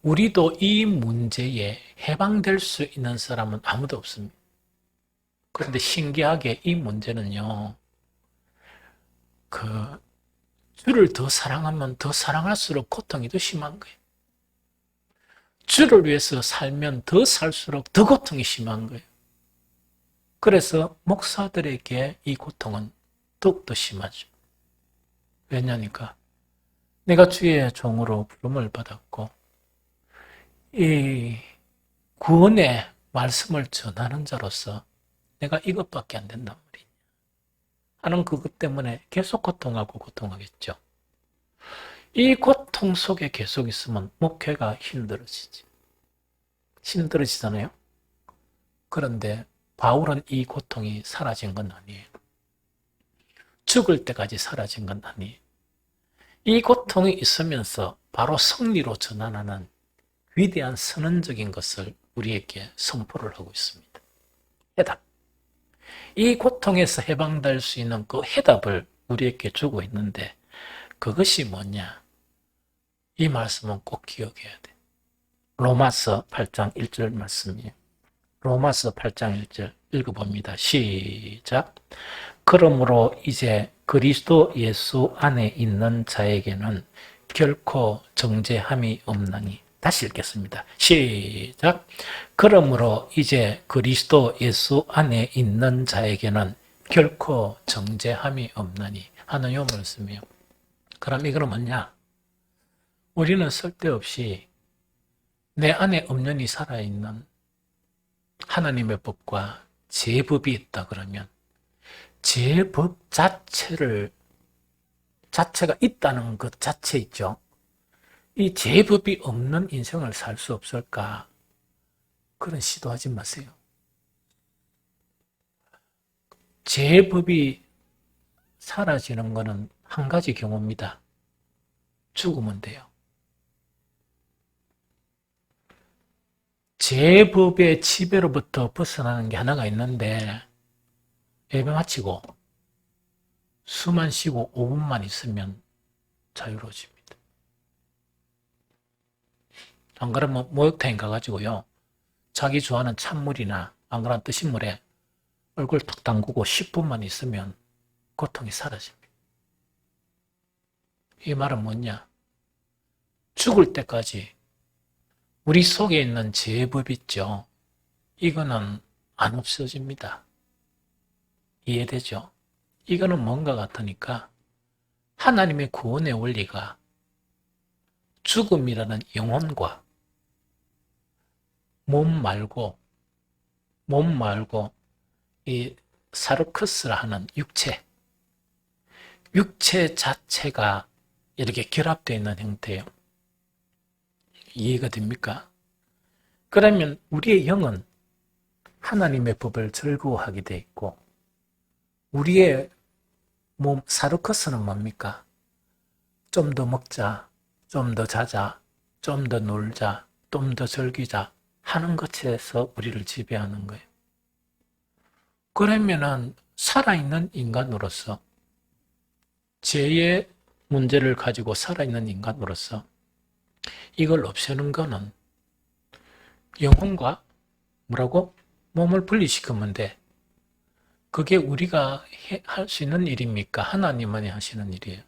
우리도 이 문제에 해방될 수 있는 사람은 아무도 없습니다. 그런데 신기하게 이 문제는요, 주를 더 사랑하면 더 사랑할수록 고통이 더 심한 거예요. 주를 위해서 살면 더 살수록 더 고통이 심한 거예요. 그래서 목사들에게 이 고통은 더욱더 심하죠. 왜냐니까 내가 주의 종으로 부름을 받았고 이 구원의 말씀을 전하는 자로서 내가 이것밖에 안 된단 말이냐 하는 그것 때문에 계속 고통하고 고통하겠죠. 이 고통 속에 계속 있으면 목회가 힘들어지잖아요. 그런데 바울은 이 고통이 사라진 건 아니에요. 죽을 때까지 사라진 건 아니에요. 이 고통이 있으면서 바로 승리로 전환하는 위대한 선언적인 것을 우리에게 선포를 하고 있습니다. 해답. 이 고통에서 해방될 수 있는 그 해답을 우리에게 주고 있는데 그것이 뭐냐? 이 말씀은 꼭 기억해야 돼. 로마서 8장 1절 말씀이에요. 로마서 8장 1절 읽어봅니다. 시작. 그러므로 이제 그리스도 예수 안에 있는 자에게는 결코 정죄함이 없나니. 다시 읽겠습니다. 시작. 그러므로 이제 그리스도 예수 안에 있는 자에게는 결코 정죄함이 없나니 하는 요 말씀이에요. 그럼 이거는 뭐냐? 우리는 쓸데없이 내 안에 엄연히 살아있는 하나님의 법과 제법이 있다 그러면 제법 자체가 있다는 것 자체 있죠. 이 제법이 없는 인생을 살 수 없을까? 그런 시도하지 마세요. 제법이 사라지는 것은 한 가지 경우입니다. 죽으면 돼요. 제법의 지배로부터 벗어나는 게 하나가 있는데 예배 마치고 숨만 쉬고 5분만 있으면 자유로워집니다. 안 그러면 목욕탕에 가가지고요. 자기 좋아하는 찬물이나 안 그러면 뜨신 물에 얼굴 탁 담그고 10분만 있으면 고통이 사라집니다. 이 말은 뭐냐? 죽을 때까지 우리 속에 있는 제법 있죠. 이거는 안 없어집니다. 이해되죠? 이거는 뭔가 같으니까 하나님의 구원의 원리가 죽음이라는 영혼과 몸 말고 이 사르크스라 하는 육체 자체가 이렇게 결합되어 있는 형태예요. 이해가 됩니까? 그러면 우리의 영은 하나님의 법을 즐거워하게 돼 있고 우리의 몸 사르커스는 뭡니까? 좀 더 먹자, 좀 더 자자, 좀 더 놀자, 좀 더 즐기자 하는 것에서 우리를 지배하는 거예요. 그러면은 살아있는 인간으로서 죄의 문제를 가지고 살아있는 인간으로서 이걸 없애는 거는 영혼과 몸을 분리시키면 돼. 그게 우리가 할 수 있는 일입니까? 하나님만이 하시는 일이에요.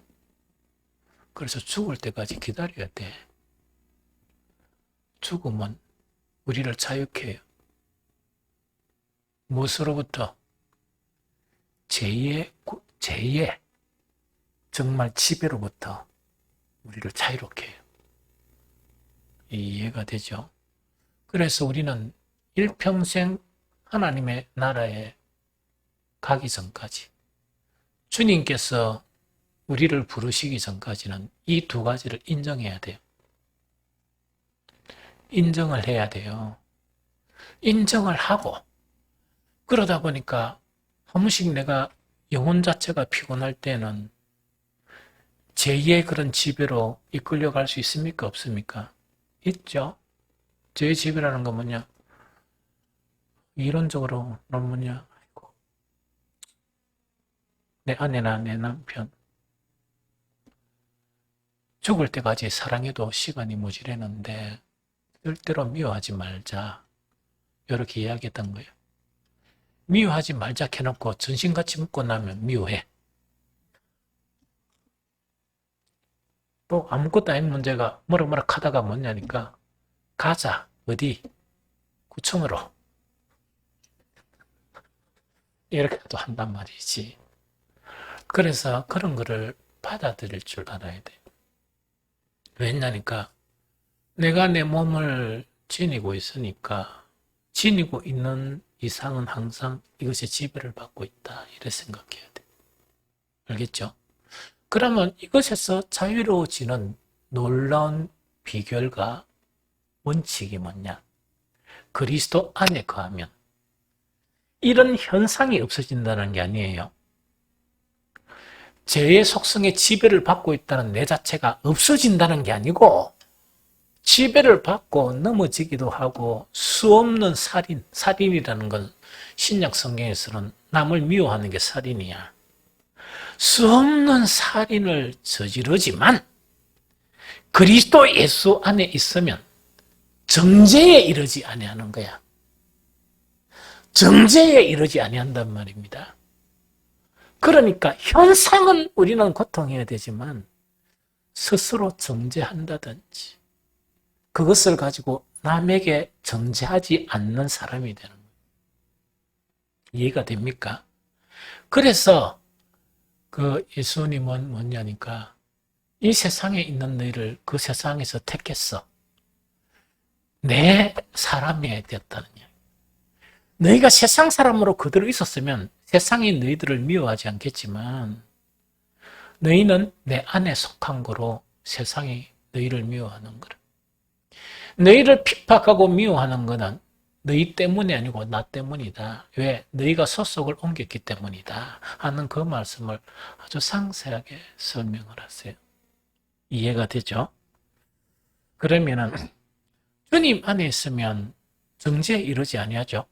그래서 죽을 때까지 기다려야 돼. 죽음은 우리를 자유케 해요. 무엇으로부터? 죄의 정말 지배로부터 우리를 자유롭게 해요. 이해가 되죠? 그래서 우리는 일평생 하나님의 나라에 가기 전까지 주님께서 우리를 부르시기 전까지는 이 두 가지를 인정해야 돼요. 인정을 해야 돼요. 인정을 하고 그러다 보니까 한 번씩 내가 영혼 자체가 피곤할 때는 죄의 그런 지배로 이끌려갈 수 있습니까? 없습니까? 있죠. 죄의 지배라는 건 뭐냐? 이론적으로는 뭐냐? 내 아내나 내 남편 죽을 때까지 사랑해도 시간이 모자라는데 절대로 미워하지 말자. 이렇게 이야기했던 거예요. 미워하지 말자 해놓고 전신같이 묻고 나면 미워해. 또 아무것도 아닌 문제가 뭐라 하다가 뭐냐니까 가자. 어디? 구청으로. 이렇게 또 한단 말이지. 그래서 그런 거를 받아들일 줄 알아야 돼. 왜냐니까 내가 내 몸을 지니고 있으니까 지니고 있는 이상은 항상 이것이 지배를 받고 있다. 이렇게 생각해야 돼. 알겠죠? 그러면 이것에서 자유로워지는 놀라운 비결과 원칙이 뭐냐? 그리스도 안에 거하면 이런 현상이 없어진다는 게 아니에요. 죄의 속성의 지배를 받고 있다는 내 자체가 없어진다는 게 아니고 지배를 받고 넘어지기도 하고 수없는 살인이라는 건 신약 성경에서는 남을 미워하는 게 살인이야. 수없는 살인을 저지르지만 그리스도 예수 안에 있으면 정죄에 이르지 아니하는 거야. 정죄에 이르지 아니한단 말입니다. 그러니까 현상은 우리는 고통해야 되지만 스스로 정죄한다든지 그것을 가지고 남에게 정죄하지 않는 사람이 되는 거예요. 이해가 됩니까? 그래서 그 예수님은 뭐냐니까 이 세상에 있는 너희를 그 세상에서 택했어. 내 사람이 되었다는 이야기. 너희가 세상 사람으로 그대로 있었으면 세상이 너희들을 미워하지 않겠지만 너희는 내 안에 속한 거로 세상이 너희를 미워하는 거라. 너희를 핍박하고 미워하는 거는 너희 때문이 아니고 나 때문이다. 왜? 너희가 소속을 옮겼기 때문이다. 하는 그 말씀을 아주 상세하게 설명을 하세요. 이해가 되죠? 그러면은 주님 안에 있으면 정죄에 이르지 아니하죠.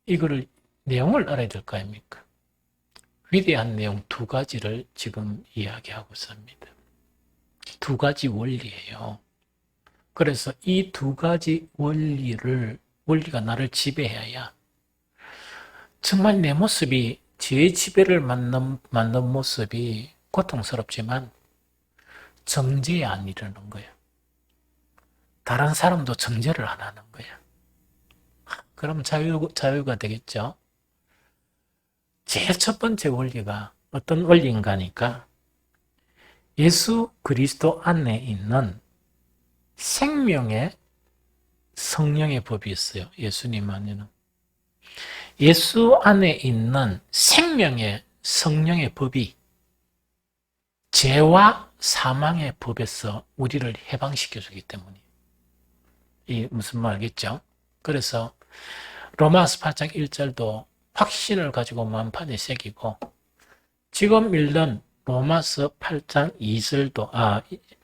이거를 내용을 알아야 될 거 아닙니까? 위대한 내용 두 가지를 지금 이야기하고 있습니다. 두 가지 원리예요. 그래서 이 두 가지 원리가 나를 지배해야 정말 내 모습이 죄의 지배를 받는 모습이 고통스럽지만 정죄에 안 이르는 거예요. 다른 사람도 정죄를 안 하는 거예요. 그럼 자유가 되겠죠? 제일 첫 번째 원리가 어떤 원리인가 하니까 예수 그리스도 안에 있는 생명의 성령의 법이 있어요. 예수님 안에는. 예수 안에 있는 생명의 성령의 법이 죄와 사망의 법에서 우리를 해방시켜 주기 때문이에요. 이 무슨 말 알겠죠? 그래서 로마서 8장 1절도 확신을 가지고 만판에 새기고 지금 읽는 로마서 8장 2절도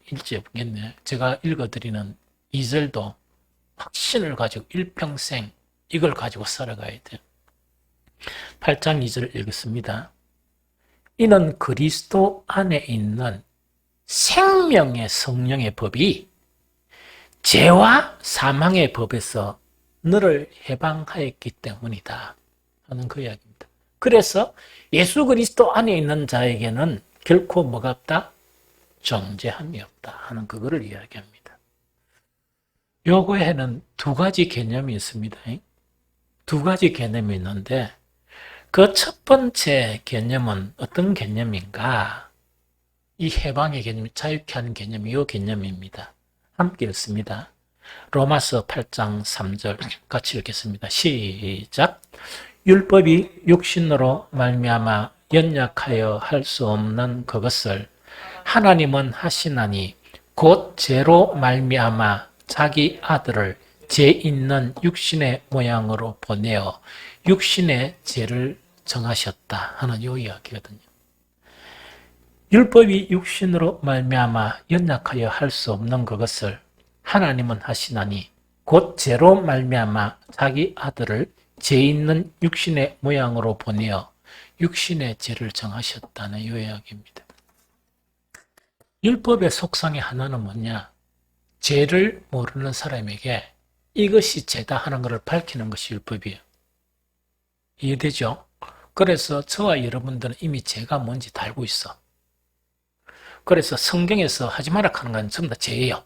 1절 보겠네. 제가 읽어드리는 2절도 확신을 가지고 일평생 이걸 가지고 살아가야 돼요. 8장 2절 읽겠습니다. 이는 그리스도 안에 있는 생명의 성령의 법이 죄와 사망의 법에서 너를 해방하였기 때문이다 하는 그 이야기입니다. 그래서 예수 그리스도 안에 있는 자에게는 결코 뭐가 없다? 정죄함이 없다 하는 그거를 이야기합니다. 요거에는 두 가지 개념이 있습니다. 두 가지 개념이 있는데 그 첫 번째 개념은 어떤 개념인가? 이 해방의 개념, 자유케 하는 개념이 이 개념입니다. 함께 읽습니다. 로마서 8장 3절 같이 읽겠습니다. 시작. 율법이 육신으로 말미암아 연약하여 할 수 없는 그것을 하나님은 하시나니 곧 죄로 말미암아 자기 아들을 죄 있는 육신의 모양으로 보내어 육신의 죄를 정하셨다 하는 요 이야기거든요. 율법이 육신으로 말미암아 연약하여 할 수 없는 그것을 하나님은 하시나니 곧 죄로 말미암아 자기 아들을 죄 있는 육신의 모양으로 보내어 육신의 죄를 정하셨다는 이 이야기입니다. 율법의 속성의 하나는 뭐냐? 죄를 모르는 사람에게 이것이 죄다 하는 것을 밝히는 것이 율법이에요. 이해되죠? 그래서 저와 여러분들은 이미 죄가 뭔지 다 알고 있어. 그래서 성경에서 하지 마라 하는 건 전부 다 죄예요.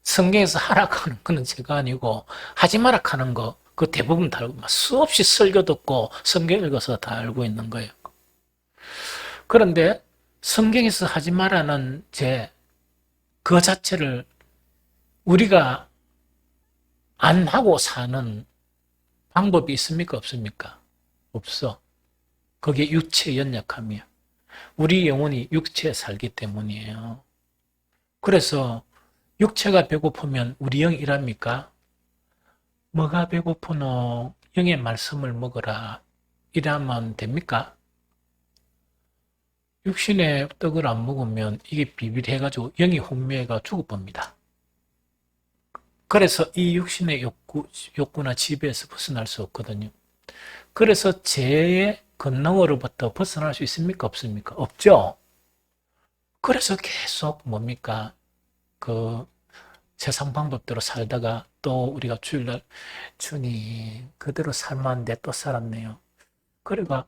성경에서 하라 하는 건 죄가 아니고 하지 마라 하는 거 그 대부분 다 알고 수없이 설교 듣고 성경 읽어서 다 알고 있는 거예요. 그런데 성경에서 하지 마라는 죄 그 자체를 우리가 안 하고 사는 방법이 있습니까? 없습니까? 없어. 그게 육체의 연약함이야. 우리 영혼이 육체에 살기 때문이에요. 그래서 육체가 배고프면 우리 영이 일합니까? 뭐가 배고프노? 영의 말씀을 먹어라. 이러면 됩니까? 육신의 떡을 안 먹으면 이게 비빌해가지고 영이 혼미해가 죽어봅니다. 그래서 이 육신의 욕구나 지배에서 벗어날 수 없거든요. 그래서 죄의 권능으로부터 벗어날 수 있습니까? 없습니까? 없죠? 그래서 계속 뭡니까? 그 세상 방법대로 살다가 또 우리가 주일날 주님 그대로 살만한데 또 살았네요. 그러니까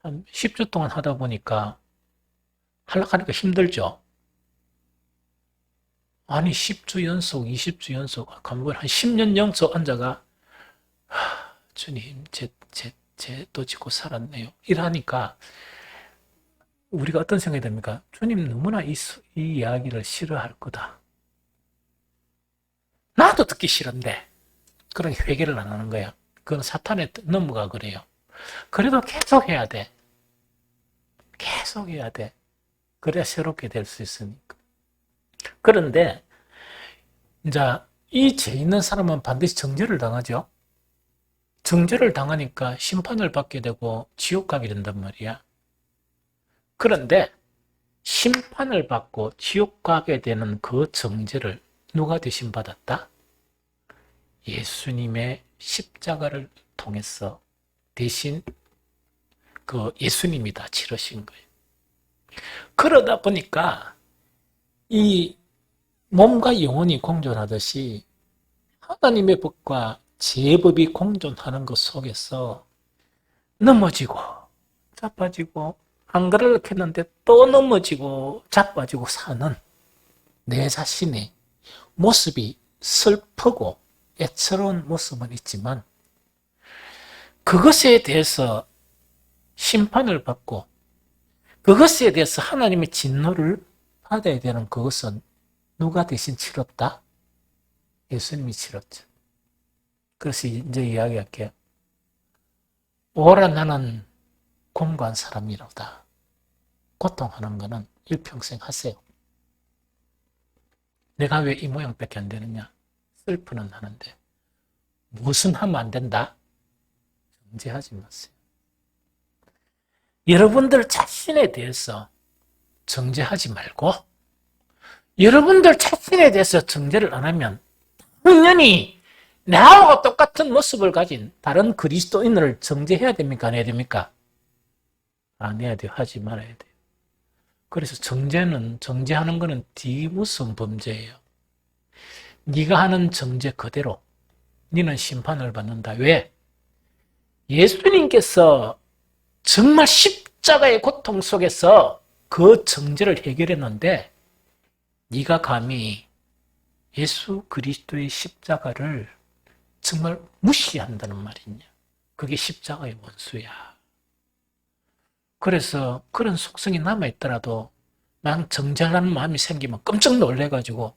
한 10주 동안 하다 보니까 하려니까 힘들죠. 아니 10주 연속, 20주 연속, 감옥에 한 10년 연속 앉아가 주님 또 짓고 살았네요. 이러니까 우리가 어떤 생각이 듭니까? 주님 너무나 이 이야기를 싫어할 거다. 나도 듣기 싫은데 그런 회개를 안 하는 거야. 그건 사탄의 넘어가 그래요. 그래도 계속 해야 돼. 계속 해야 돼. 그래야 새롭게 될 수 있으니까. 그런데 이제 이 죄 있는 사람은 반드시 정죄를 당하죠. 정죄를 당하니까 심판을 받게 되고 지옥 가게 된단 말이야. 그런데 심판을 받고 지옥 가게 되는 그 정죄를 누가 대신 받았다? 예수님의 십자가를 통해서 대신 그 예수님이 다 치르신 거예요. 그러다 보니까 이 몸과 영혼이 공존하듯이 하나님의 법과 제법이 공존하는 것 속에서 넘어지고 자빠지고 안 그러려고 했는데 또 넘어지고 자빠지고 사는 내 자신의 모습이 슬프고 애처로운 모습은 있지만 그것에 대해서 심판을 받고 그것에 대해서 하나님의 진노를 받아야 되는 그것은 누가 대신 치렀다? 예수님이 치렀죠. 그래서 이제 이야기할게요. 오라 나는 공고한 사람이로다. 고통하는 거는 일평생 하세요. 내가 왜 이 모양밖에 안 되느냐? 슬프는 하는데 무슨 하면 안 된다? 정죄하지 마세요. 여러분들 자신에 대해서 정죄하지 말고 여러분들 자신에 대해서 정죄를 안 하면 당연히 나하고 똑같은 모습을 가진 다른 그리스도인을 정죄해야 됩니까? 안 해야 됩니까? 안 해야 돼요. 하지 말아야 돼요. 그래서 정죄하는 거는 뒤무슨 범죄예요. 네가 하는 정죄 그대로 너는 심판을 받는다. 왜? 예수님께서 정말 십자가의 고통 속에서 그 정죄를 해결했는데 네가 감히 예수 그리스도의 십자가를 정말 무시한다는 말이냐. 그게 십자가의 원수야. 그래서 그런 속성이 남아있더라도 난 정죄하는 마음이 생기면 깜짝 놀래가지고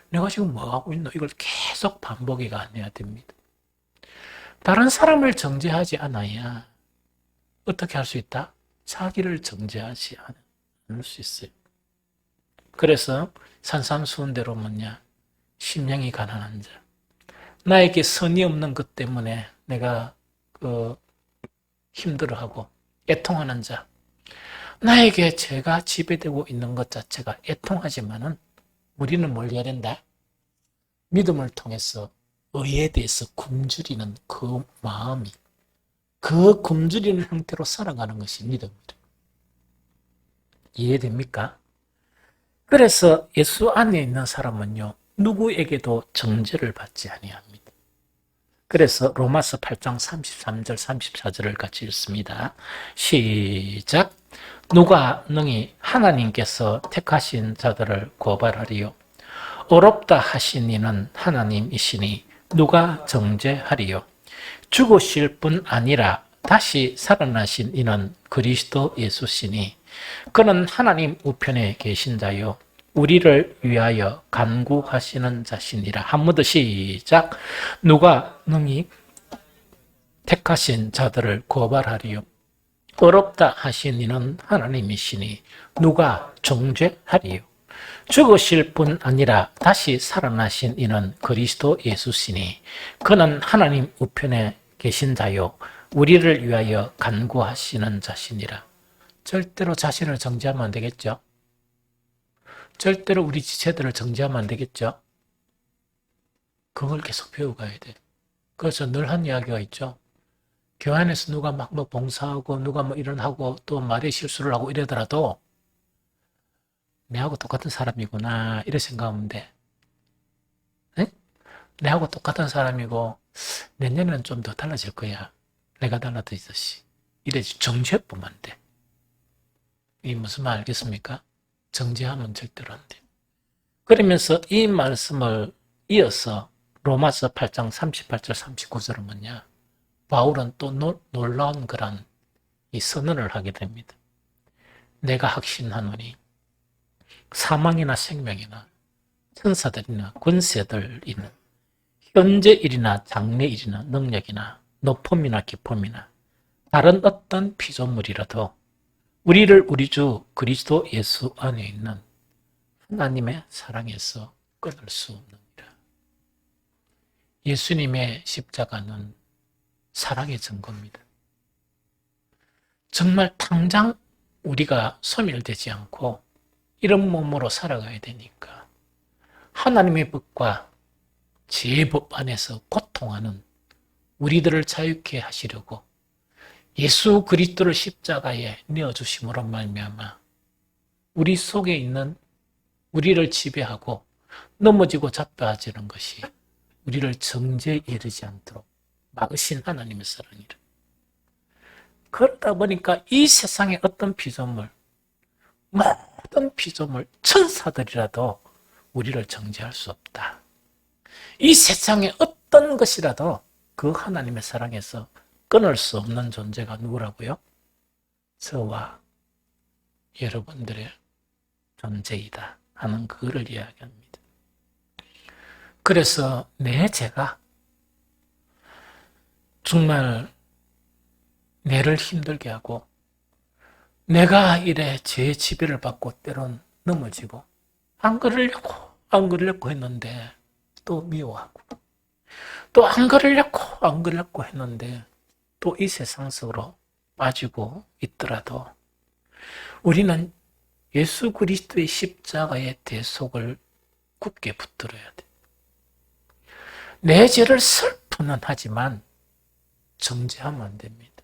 내가 지금 뭐하고 있노? 이걸 계속 반복해가 안 해야 됩니다. 다른 사람을 정죄하지 않아야 어떻게 할 수 있다? 자기를 정죄하지 않을 수 있어요. 그래서 산삼수훈대로 뭐냐? 심령이 가난한 자. 나에게 선이 없는 것 때문에 내가 힘들어하고 애통하는 자. 나에게 죄가 지배되고 있는 것 자체가 애통하지만은 우리는 뭘 해야 된다? 믿음을 통해서 의에 대해서 굶주리는 그 마음이 그 굶주리는 형태로 살아가는 것이 믿음이다. 이해됩니까? 그래서 예수 안에 있는 사람은요, 누구에게도 정죄를 받지 아니합니다. 그래서 로마서 8장 33절 34절을 같이 읽습니다. 시작. 누가 능히 하나님께서 택하신 자들을 고발하리요? 어렵다 하신 이는 하나님이시니 누가 정죄하리요? 죽으실 뿐 아니라 다시 살아나신 이는 그리스도 예수시니 그는 하나님 우편에 계신 자요 우리를 위하여 간구하시는 자신이라. 한 번 더 시작. 누가 능히 택하신 자들을 고발하리요. 어렵다 하신 이는 하나님이시니 누가 정죄하리요. 죽으실 뿐 아니라 다시 살아나신 이는 그리스도 예수시니 그는 하나님 우편에 계신 자요 우리를 위하여 간구하시는 자신이라. 절대로 자신을 정죄하면 안 되겠죠. 절대로 우리 지체들을 정죄하면 안 되겠죠. 그걸 계속 배워가야 돼. 그래서 늘 한 이야기가 있죠. 교회 안에서 누가 막 뭐 봉사하고 누가 뭐 이런 하고 또 말에 실수를 하고 이러더라도 내하고 똑같은 사람이구나 이렇게 생각하면 돼. 네? 내하고 똑같은 사람이고 내년에는 좀 더 달라질 거야. 내가 달라졌듯이. 이래 정죄하면 안 돼. 이 무슨 말 알겠습니까? 정죄하면 절대로 안 돼. 그러면서 이 말씀을 이어서 로마서 8장 38절 39절은 뭐냐? 바울은 또 놀라운 그런 이 선언을 하게 됩니다. 내가 확신하노니 사망이나 생명이나 천사들이나 권세들이나 현재 일이나 장래 일이나 능력이나 높음이나 깊음이나 다른 어떤 피조물이라도 우리를 우리 주 그리스도 예수 안에 있는 하나님의 사랑에서 끊을 수 없느니라. 예수님의 십자가는 사랑의 증거입니다. 정말 당장 우리가 소멸되지 않고 이런 몸으로 살아가야 되니까 하나님의 법과 지혜의 법 안에서 고통하는 우리들을 자유케 하시려고 예수 그리스도를 십자가에 내어주심으로 말미암아 우리 속에 있는 우리를 지배하고 넘어지고 자빠지는 것이 우리를 정죄에 이르지 않도록 막으신 하나님의 사랑이라. 그러다 보니까 이 세상의 어떤 피조물, 모든 피조물, 천사들이라도 우리를 정죄할 수 없다. 이 세상의 어떤 것이라도 그 하나님의 사랑에서 끊을 수 없는 존재가 누구라고요? 저와 여러분들의 존재이다 하는 그를 이야기합니다. 그래서 내 죄가 정말 내를 힘들게 하고 내가 이래 죄의 지배를 받고 때론 넘어지고 안 그러려고 했는데 또 미워하고 또 안 그러려고 했는데 또 이 세상 속으로 빠지고 있더라도 우리는 예수 그리스도의 십자가의 대속을 굳게 붙들어야 돼. 내 죄를 슬프는 하지만 정죄하면 안 됩니다.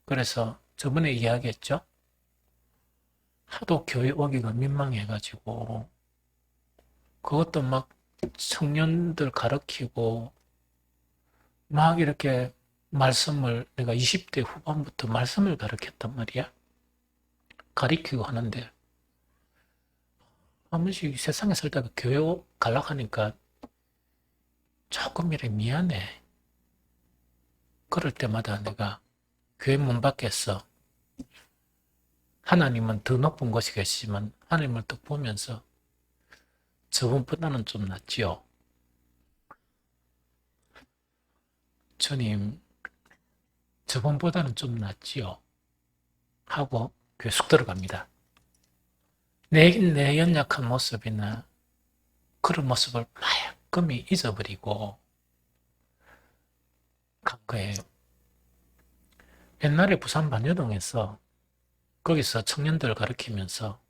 그래서 저번에 이야기했죠. 하도 교회 오기가 민망해가지고 그것도 막 청년들 가르치고 막 이렇게 말씀을 내가 20대 후반부터 말씀을 가르쳤단 말이야. 가르치고 하는데 한 번씩 세상에 살다가 교회 가려고 하니까 조금 이렇게 미안해. 그럴 때마다 내가 교회 문 밖에서 하나님은 더 높은 곳에 계시지만 하나님을 또 보면서 저분보다는 좀 낫지요. 주님, 저분보다는 좀 낫지요. 하고 교회 쑥 들어갑니다. 내 연약한 모습이나 그런 모습을 말끔히 잊어버리고 간 거예요. 옛날에 부산 반여동에서 거기서 청년들 가르치면서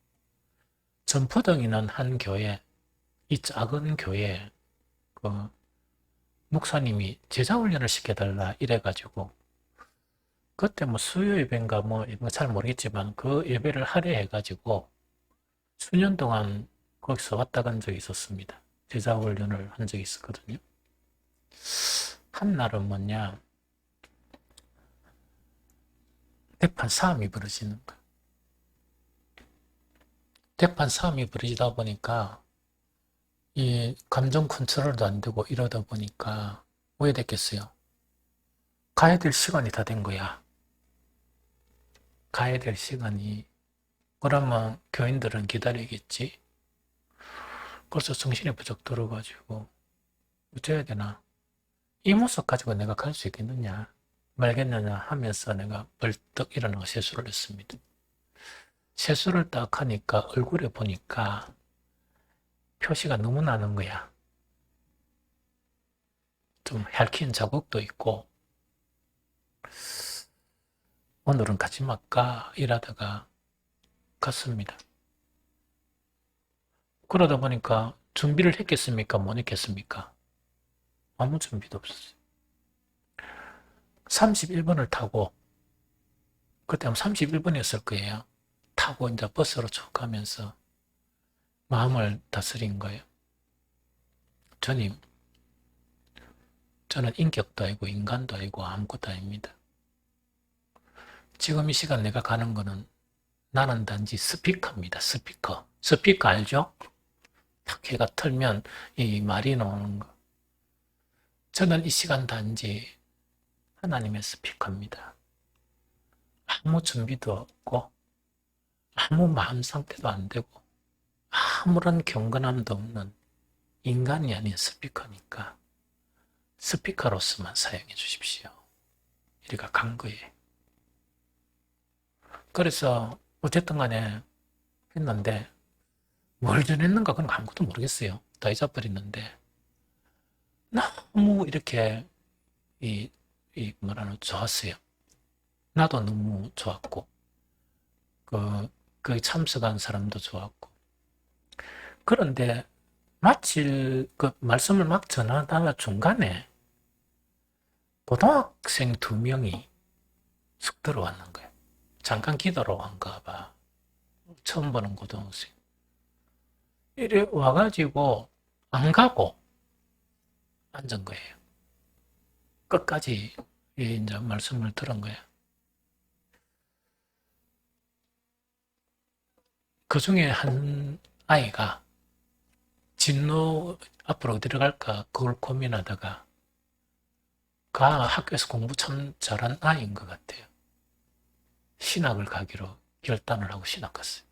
전포동 있는 한 교회, 이 작은 교회에 그 목사님이 제자훈련을 시켜달라 이래가지고 그때 뭐 수요 예배인가 뭐 잘 모르겠지만 그 예배를 하려 해가지고 수년 동안 거기서 왔다 간 적이 있었습니다. 제자훈련을 한 적이 있었거든요. 한날은 뭐냐, 대판 싸움이 벌어지는 거야. 대판 싸움이 벌어지다 보니까 이 감정 컨트롤도 안 되고 이러다 보니까 왜 됐겠어요? 가야 될 시간이 다 된 거야. 가야 될 시간이 그러면 교인들은 기다리겠지. 벌써 정신의 부족 들어가지고 어째야 되나? 이 모습 가지고 내가 갈 수 있겠느냐? 말겠느냐 하면서 내가 벌떡 일어나서 세수를 했습니다. 세수를 딱 하니까 얼굴에 보니까 표시가 너무 나는 거야. 좀 핥힌 자국도 있고, 오늘은 가지 말까 이러다가 갔습니다. 그러다 보니까 준비를 했겠습니까? 못 했겠습니까? 아무 준비도 없었어요. 31번을 타고, 그때 아마 31번이었을 거예요. 타고 이제 버스로 쭉 가면서 마음을 다스린 거예요. 주님, 저는 인격도 아니고 인간도 아니고 아무것도 아닙니다. 지금 이 시간 내가 가는 거는 나는 단지 스피커입니다. 스피커. 스피커 알죠? 탁 해가 틀면 이 말이 나오는 거. 저는 이 시간 단지 하나님의 스피커입니다. 아무 준비도 없고 아무 마음 상태도 안 되고 아무런 경건함도 없는 인간이 아닌 스피커니까 스피커로서만 사용해 주십시오. 이리가 간 거예요. 그래서 어쨌든 간에 했는데 뭘 전했는가 그런 거 아무것도 모르겠어요. 다 잊어버렸는데 너무 이렇게 좋았어요. 나도 너무 좋았고 그 참석한 사람도 좋았고. 그런데 마치 그 말씀을 막 전하다가 중간에 고등학생 2명이 쑥 들어왔는 거예요. 잠깐 기다려 왔는가 봐. 처음 보는 고등학생. 이래 와가지고 안 가고 앉은 거예요. 끝까지 이제 말씀을 들은 거예요. 그 중에 한 아이가 진로 앞으로 어디로 갈까 그걸 고민하다가 그 학교에서 공부 참 잘한 아이인 것 같아요. 신학을 가기로 결단을 하고 신학 갔어요.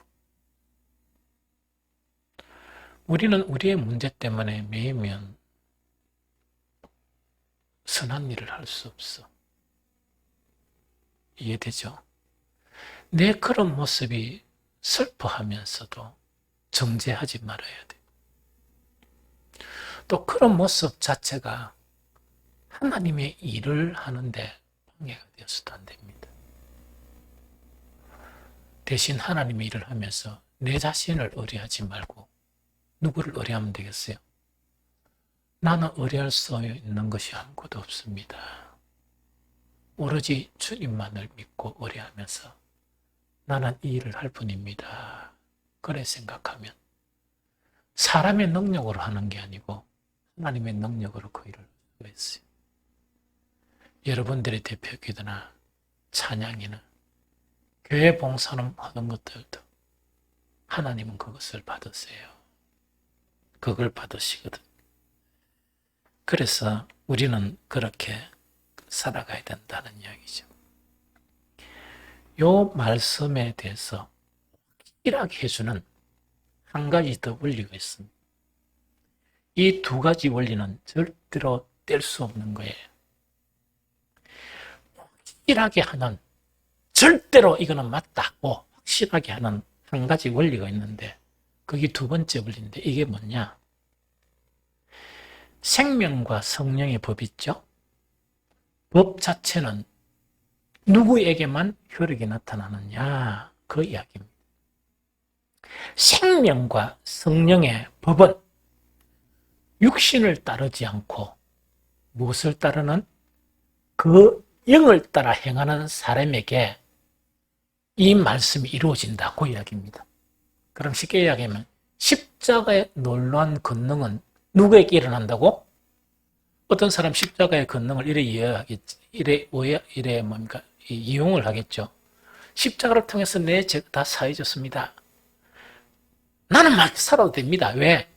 우리는 우리의 문제 때문에 매이면 선한 일을 할 수 없어. 이해되죠? 내 그런 모습이 슬퍼하면서도 정죄하지 말아야 돼. 또 그런 모습 자체가 하나님의 일을 하는데 방해가 되어서도 안 됩니다. 대신 하나님의 일을 하면서 내 자신을 의뢰하지 말고 누구를 의뢰하면 되겠어요? 나는 의뢰할 수 있는 것이 아무것도 없습니다. 오로지 주님만을 믿고 의뢰하면서 나는 이 일을 할 뿐입니다. 그래 생각하면 사람의 능력으로 하는 게 아니고 하나님의 능력으로 그 일을 하고 있어요. 여러분들의 대표 기도나 찬양이나 교회 봉사는 하는 것들도 하나님은 그것을 받으세요. 그걸 받으시거든. 그래서 우리는 그렇게 살아가야 된다는 이야기죠. 요 말씀에 대해서 확실하게 해주는 한 가지 더 원리가 있습니다. 이 2가지 원리는 절대로 뗄 수 없는 거예요. 확실하게 하는, 절대로 이거는 맞다고 확실하게 하는 한 가지 원리가 있는데 그게 2번째 원리인데 이게 뭐냐? 생명과 성령의 법 있죠? 법 자체는 누구에게만 효력이 나타나느냐? 그 이야기입니다. 생명과 성령의 법은 육신을 따르지 않고 무엇을 따르는? 그 영을 따라 행하는 사람에게 이 말씀이 이루어진다. 그 이야기입니다. 그럼 쉽게 이야기하면 십자가의 놀라운 권능은 누구에게 일어난다고? 어떤 사람 십자가의 권능을 이래 이해하겠지. 이래 뭡니까? 이용을 하겠죠. 십자가를 통해서 내 죄가 다 사해졌습니다. 나는 막 살아도 됩니다. 왜?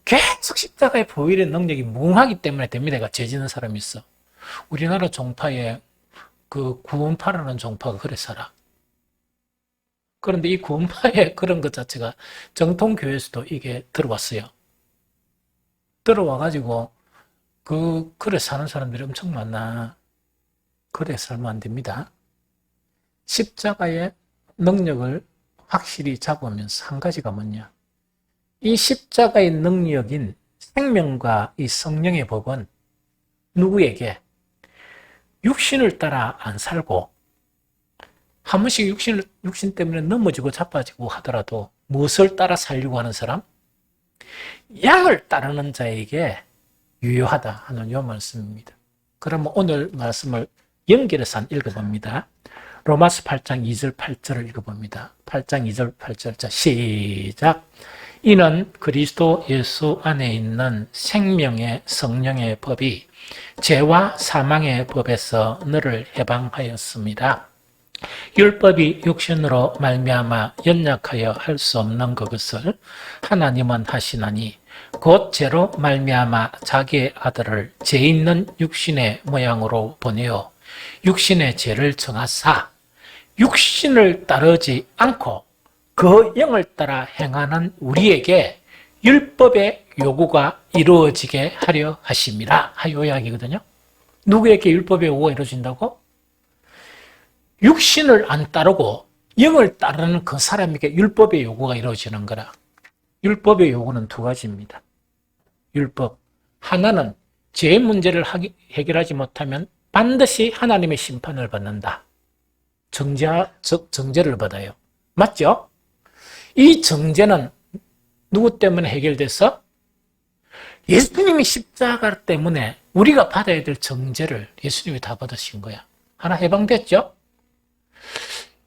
계속 십자가의 보혈의 능력이 무궁하기 때문에 됩니다. 내가 죄 짓는 사람이 있어. 우리나라 종파에 그 구원파라는 종파가 그래 살아. 그런데 이 구원파의 그런 것 자체가 정통교회에서도 이게 들어왔어요. 들어와가지고 그래 사는 사람들이 엄청 많아. 그래 살면 안 됩니다. 십자가의 능력을 확실히 잡으면서 한 가지가 뭐냐. 이 십자가의 능력인 생명과 이 성령의 법은 누구에게 육신을 따라 안 살고 한 번씩 육신 때문에 넘어지고 자빠지고 하더라도 무엇을 따라 살려고 하는 사람? 양을 따르는 자에게 유효하다 하는 요 말씀입니다. 그러면 오늘 말씀을 연결해서 한번 읽어봅니다. 로마서 8장 2절 8절을 읽어봅니다. 8장 2절 8절. 자, 시작. 이는 그리스도 예수 안에 있는 생명의 성령의 법이 죄와 사망의 법에서 너를 해방하였습니다. 율법이 육신으로 말미암아 연약하여 할 수 없는 그것을 하나님은 하시나니 곧 죄로 말미암아 자기의 아들을 죄 있는 육신의 모양으로 보내어 육신의 죄를 정하사 육신을 따르지 않고 그 영을 따라 행하는 우리에게 율법의 요구가 이루어지게 하려 하심이라 하요 이야기거든요. 누구에게 율법의 요구가 이루어진다고? 육신을 안 따르고 영을 따르는 그 사람에게 율법의 요구가 이루어지는 거라. 율법의 요구는 두 가지입니다. 율법. 하나는 죄의 문제를 해결하지 못하면 반드시 하나님의 심판을 받는다. 정죄를 받아요. 맞죠? 이 정죄는 누구 때문에 해결돼서? 예수님이 십자가 때문에 우리가 받아야 될 정죄를 예수님이 다 받으신 거야. 하나 해방됐죠?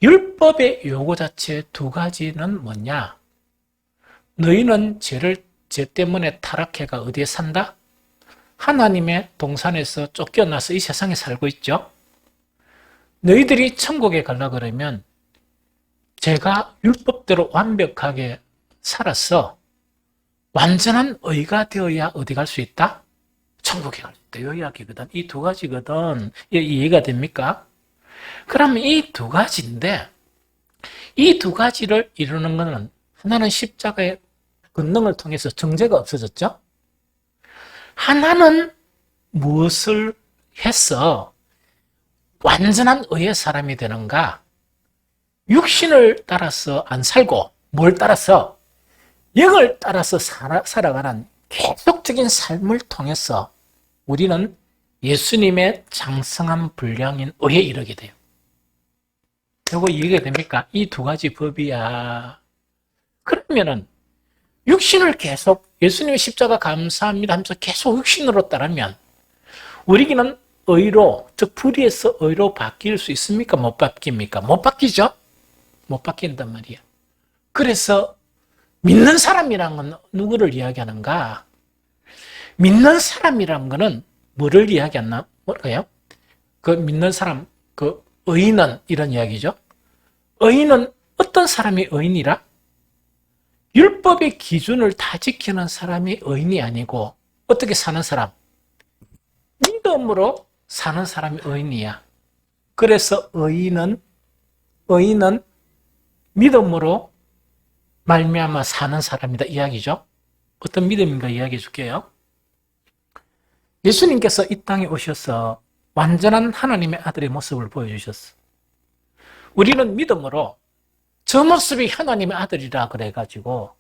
율법의 요구 자체 두 가지는 뭐냐? 너희는 죄 때문에 타락해가 어디에 산다? 하나님의 동산에서 쫓겨나서 이 세상에 살고 있죠? 너희들이 천국에 가려고 그러면 제가 율법대로 완벽하게 살아서 완전한 의가 되어야 어디 갈 수 있다? 천국에 갈 수 있다. 이 이야기거든. 이 두 가지거든. 이해가 됩니까? 그러면 이 두 가지인데 이 두 가지를 이루는 것은 하나는 십자가의 권능을 통해서 정죄가 없어졌죠? 하나는 무엇을 해서 완전한 의의 사람이 되는가? 육신을 따라서 안 살고 뭘 따라서? 영을 따라서 살아가는 계속적인 삶을 통해서 우리는 예수님의 장성한 분량인 의에 이르게 돼요. 이거 이해가 됩니까? 이 두 가지 법이야. 그러면은 육신을 계속 예수님의 십자가 감사합니다 하면서 계속 육신으로 따르면 우리는 의로, 즉 불의에서 의로 바뀔 수 있습니까? 못 바뀝니까? 못 바뀌죠? 못 바뀐단 말이야. 그래서 믿는 사람이란 건 누구를 이야기하는가? 믿는 사람이란 거는 뭐를 이야기하나? 뭘까요? 그 믿는 사람, 그 의인은 이런 이야기죠. 의인은 어떤 사람이 의인이라? 율법의 기준을 다 지키는 사람이 의인이 아니고 어떻게 사는 사람? 믿음으로 사는 사람이 의인이야. 그래서 의인은 믿음으로 말미암아 사는 사람이다 이야기죠. 어떤 믿음인가 이야기해 줄게요. 예수님께서 이 땅에 오셔서 완전한 하나님의 아들의 모습을 보여주셨어. 우리는 믿음으로 저 모습이 하나님의 아들이라 그래가지고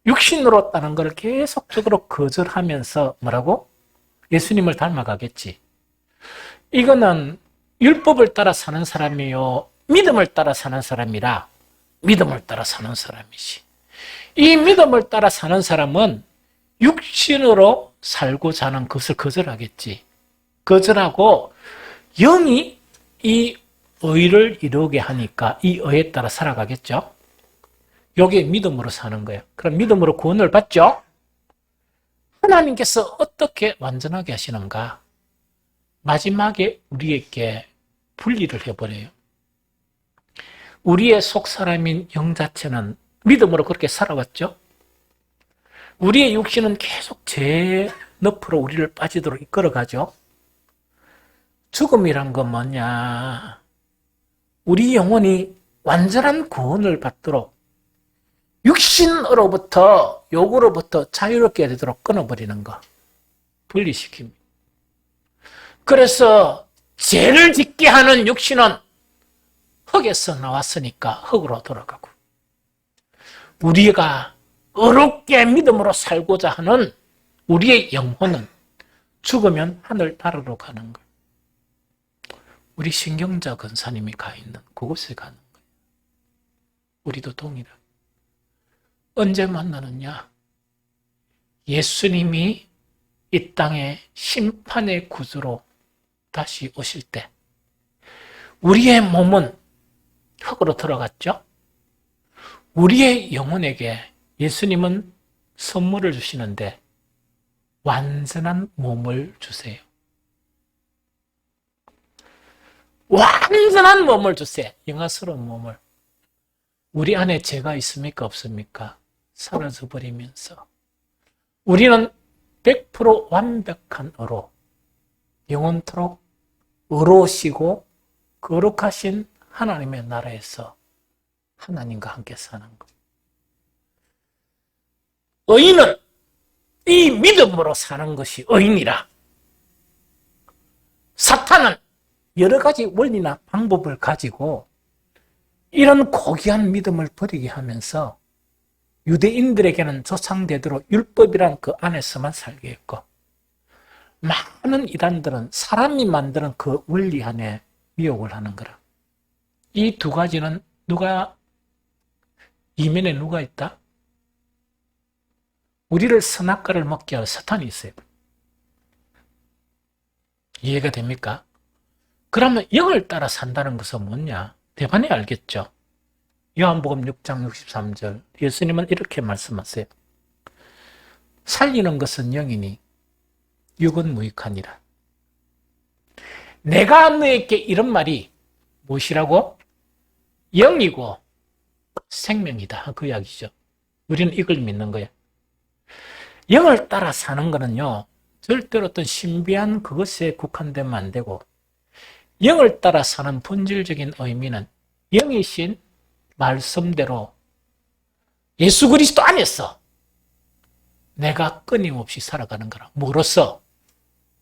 육신으로 따는 걸 계속적으로 거절하면서 뭐라고? 예수님을 닮아가겠지. 이거는 율법을 따라 사는 사람이요 믿음을 따라 사는 사람이라 믿음을 따라 사는 사람이지. 이 믿음을 따라 사는 사람은 육신으로 살고자 하는 것을 거절하겠지. 거절하고 영이 이 의를 이루게 하니까 이 의에 따라 살아가겠죠. 여기에 믿음으로 사는 거예요. 그럼 믿음으로 구원을 받죠. 하나님께서 어떻게 완전하게 하시는가? 마지막에 우리에게 분리를 해버려요. 우리의 속사람인 영 자체는 믿음으로 그렇게 살아왔죠. 우리의 육신은 계속 죄의 늪으로 우리를 빠지도록 이끌어가죠. 죽음이란 건 뭐냐? 우리 영혼이 완전한 구원을 받도록 육신으로부터 욕으로부터 자유롭게 되도록 끊어버리는 거, 분리시킵니다. 그래서 죄를 짓게 하는 육신은 흙에서 나왔으니까 흙으로 돌아가고, 우리가 어렵게 믿음으로 살고자 하는 우리의 영혼은 죽으면 하늘 나라로 가는 거예요. 우리 신경자 권사님이 가 있는 그곳에 가는 거예요. 우리도 동일하게. 언제 만나느냐? 예수님이 이 땅에 심판의 구주로 다시 오실 때 우리의 몸은 흙으로 들어갔죠? 우리의 영혼에게 예수님은 선물을 주시는데 완전한 몸을 주세요. 완전한 몸을 주세요. 영화스러운 몸을. 우리 안에 죄가 있습니까? 없습니까? 사라져 버리면서 우리는 100% 완벽한 의로, 영원토록 의로우시고 거룩하신 하나님의 나라에서 하나님과 함께 사는 것. 의인은 이 믿음으로 사는 것이 의인이라. 사탄은 여러 가지 원리나 방법을 가지고 이런 고귀한 믿음을 버리게 하면서 유대인들에게는 조상대대로 율법이란 그 안에서만 살게 했고, 많은 이단들은 사람이 만드는 그 원리 안에 미혹을 하는 거라. 이 두 가지는 이면에 누가 있다? 우리를 선악과를 먹게 할 사탄이 있어요. 이해가 됩니까? 그러면 영을 따라 산다는 것은 뭐냐? 대반이 알겠죠? 요한복음 6장 63절 예수님은 이렇게 말씀하세요. 살리는 것은 영이니 육은 무익하니라. 내가 너에게 이런 말이 무엇이라고? 영이고 생명이다. 그 이야기죠. 우리는 이걸 믿는 거야. 영을 따라 사는 거는요, 절대로 어떤 신비한 그것에 국한되면 안 되고, 영을 따라 사는 본질적인 의미는 영이신 말씀대로 예수 그리스도 안에서 내가 끊임없이 살아가는 거라. 뭐로써?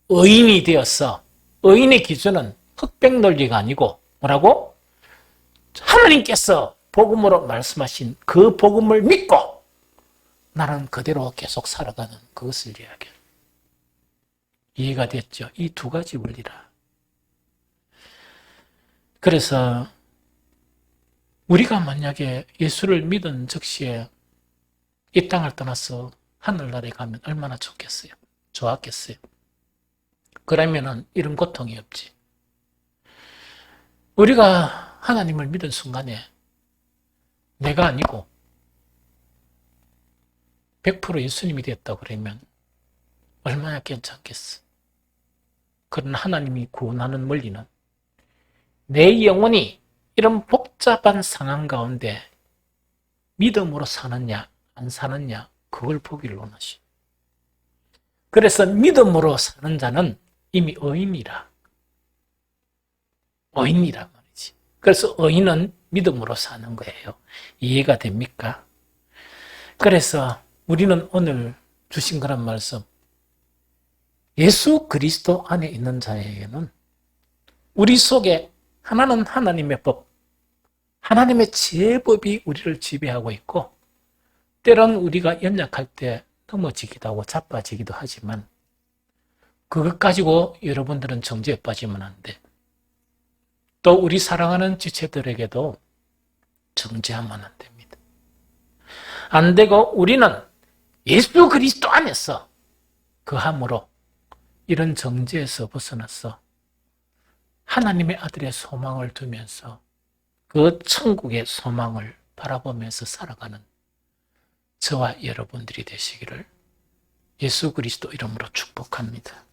의인이 되었어. 의인의 기준은 흑백 논리가 아니고 뭐라고? 하나님께서 복음으로 말씀하신 그 복음을 믿고 나는 그대로 계속 살아가는 그것을 이야기해요. 이해가 됐죠? 이 두 가지 원리라. 그래서 우리가 만약에 예수를 믿은 즉시에 이 땅을 떠나서 하늘나라에 가면 얼마나 좋겠어요? 좋았겠어요? 그러면은 이런 고통이 없지. 우리가 하나님을 믿은 순간에 내가 아니고 100% 예수님이 됐다 그러면 얼마나 괜찮겠어. 그런 하나님이 구원하는 원리는 내 영혼이 이런 복잡한 상황 가운데 믿음으로 사느냐 안 사느냐 그걸 보기를 원하시. 그래서 믿음으로 사는 자는 이미 의인이라. 의인이란 말이지. 그래서 의인은 믿음으로 사는 거예요. 이해가 됩니까? 그래서 우리는 오늘 주신 그런 말씀, 예수 그리스도 안에 있는 자에게는 우리 속에 하나는 하나님의 법, 하나님의 제법이 우리를 지배하고 있고, 때론 우리가 연약할 때 넘어지기도 하고 자빠지기도 하지만 그것 가지고 여러분들은 정죄에 빠지면 안 돼. 또 우리 사랑하는 지체들에게도 정죄하면 안 됩니다. 안 되고 우리는 예수 그리스도 안에서 그함으로 이런 정죄에서 벗어나서 하나님의 아들의 소망을 두면서 그 천국의 소망을 바라보면서 살아가는 저와 여러분들이 되시기를 예수 그리스도 이름으로 축복합니다.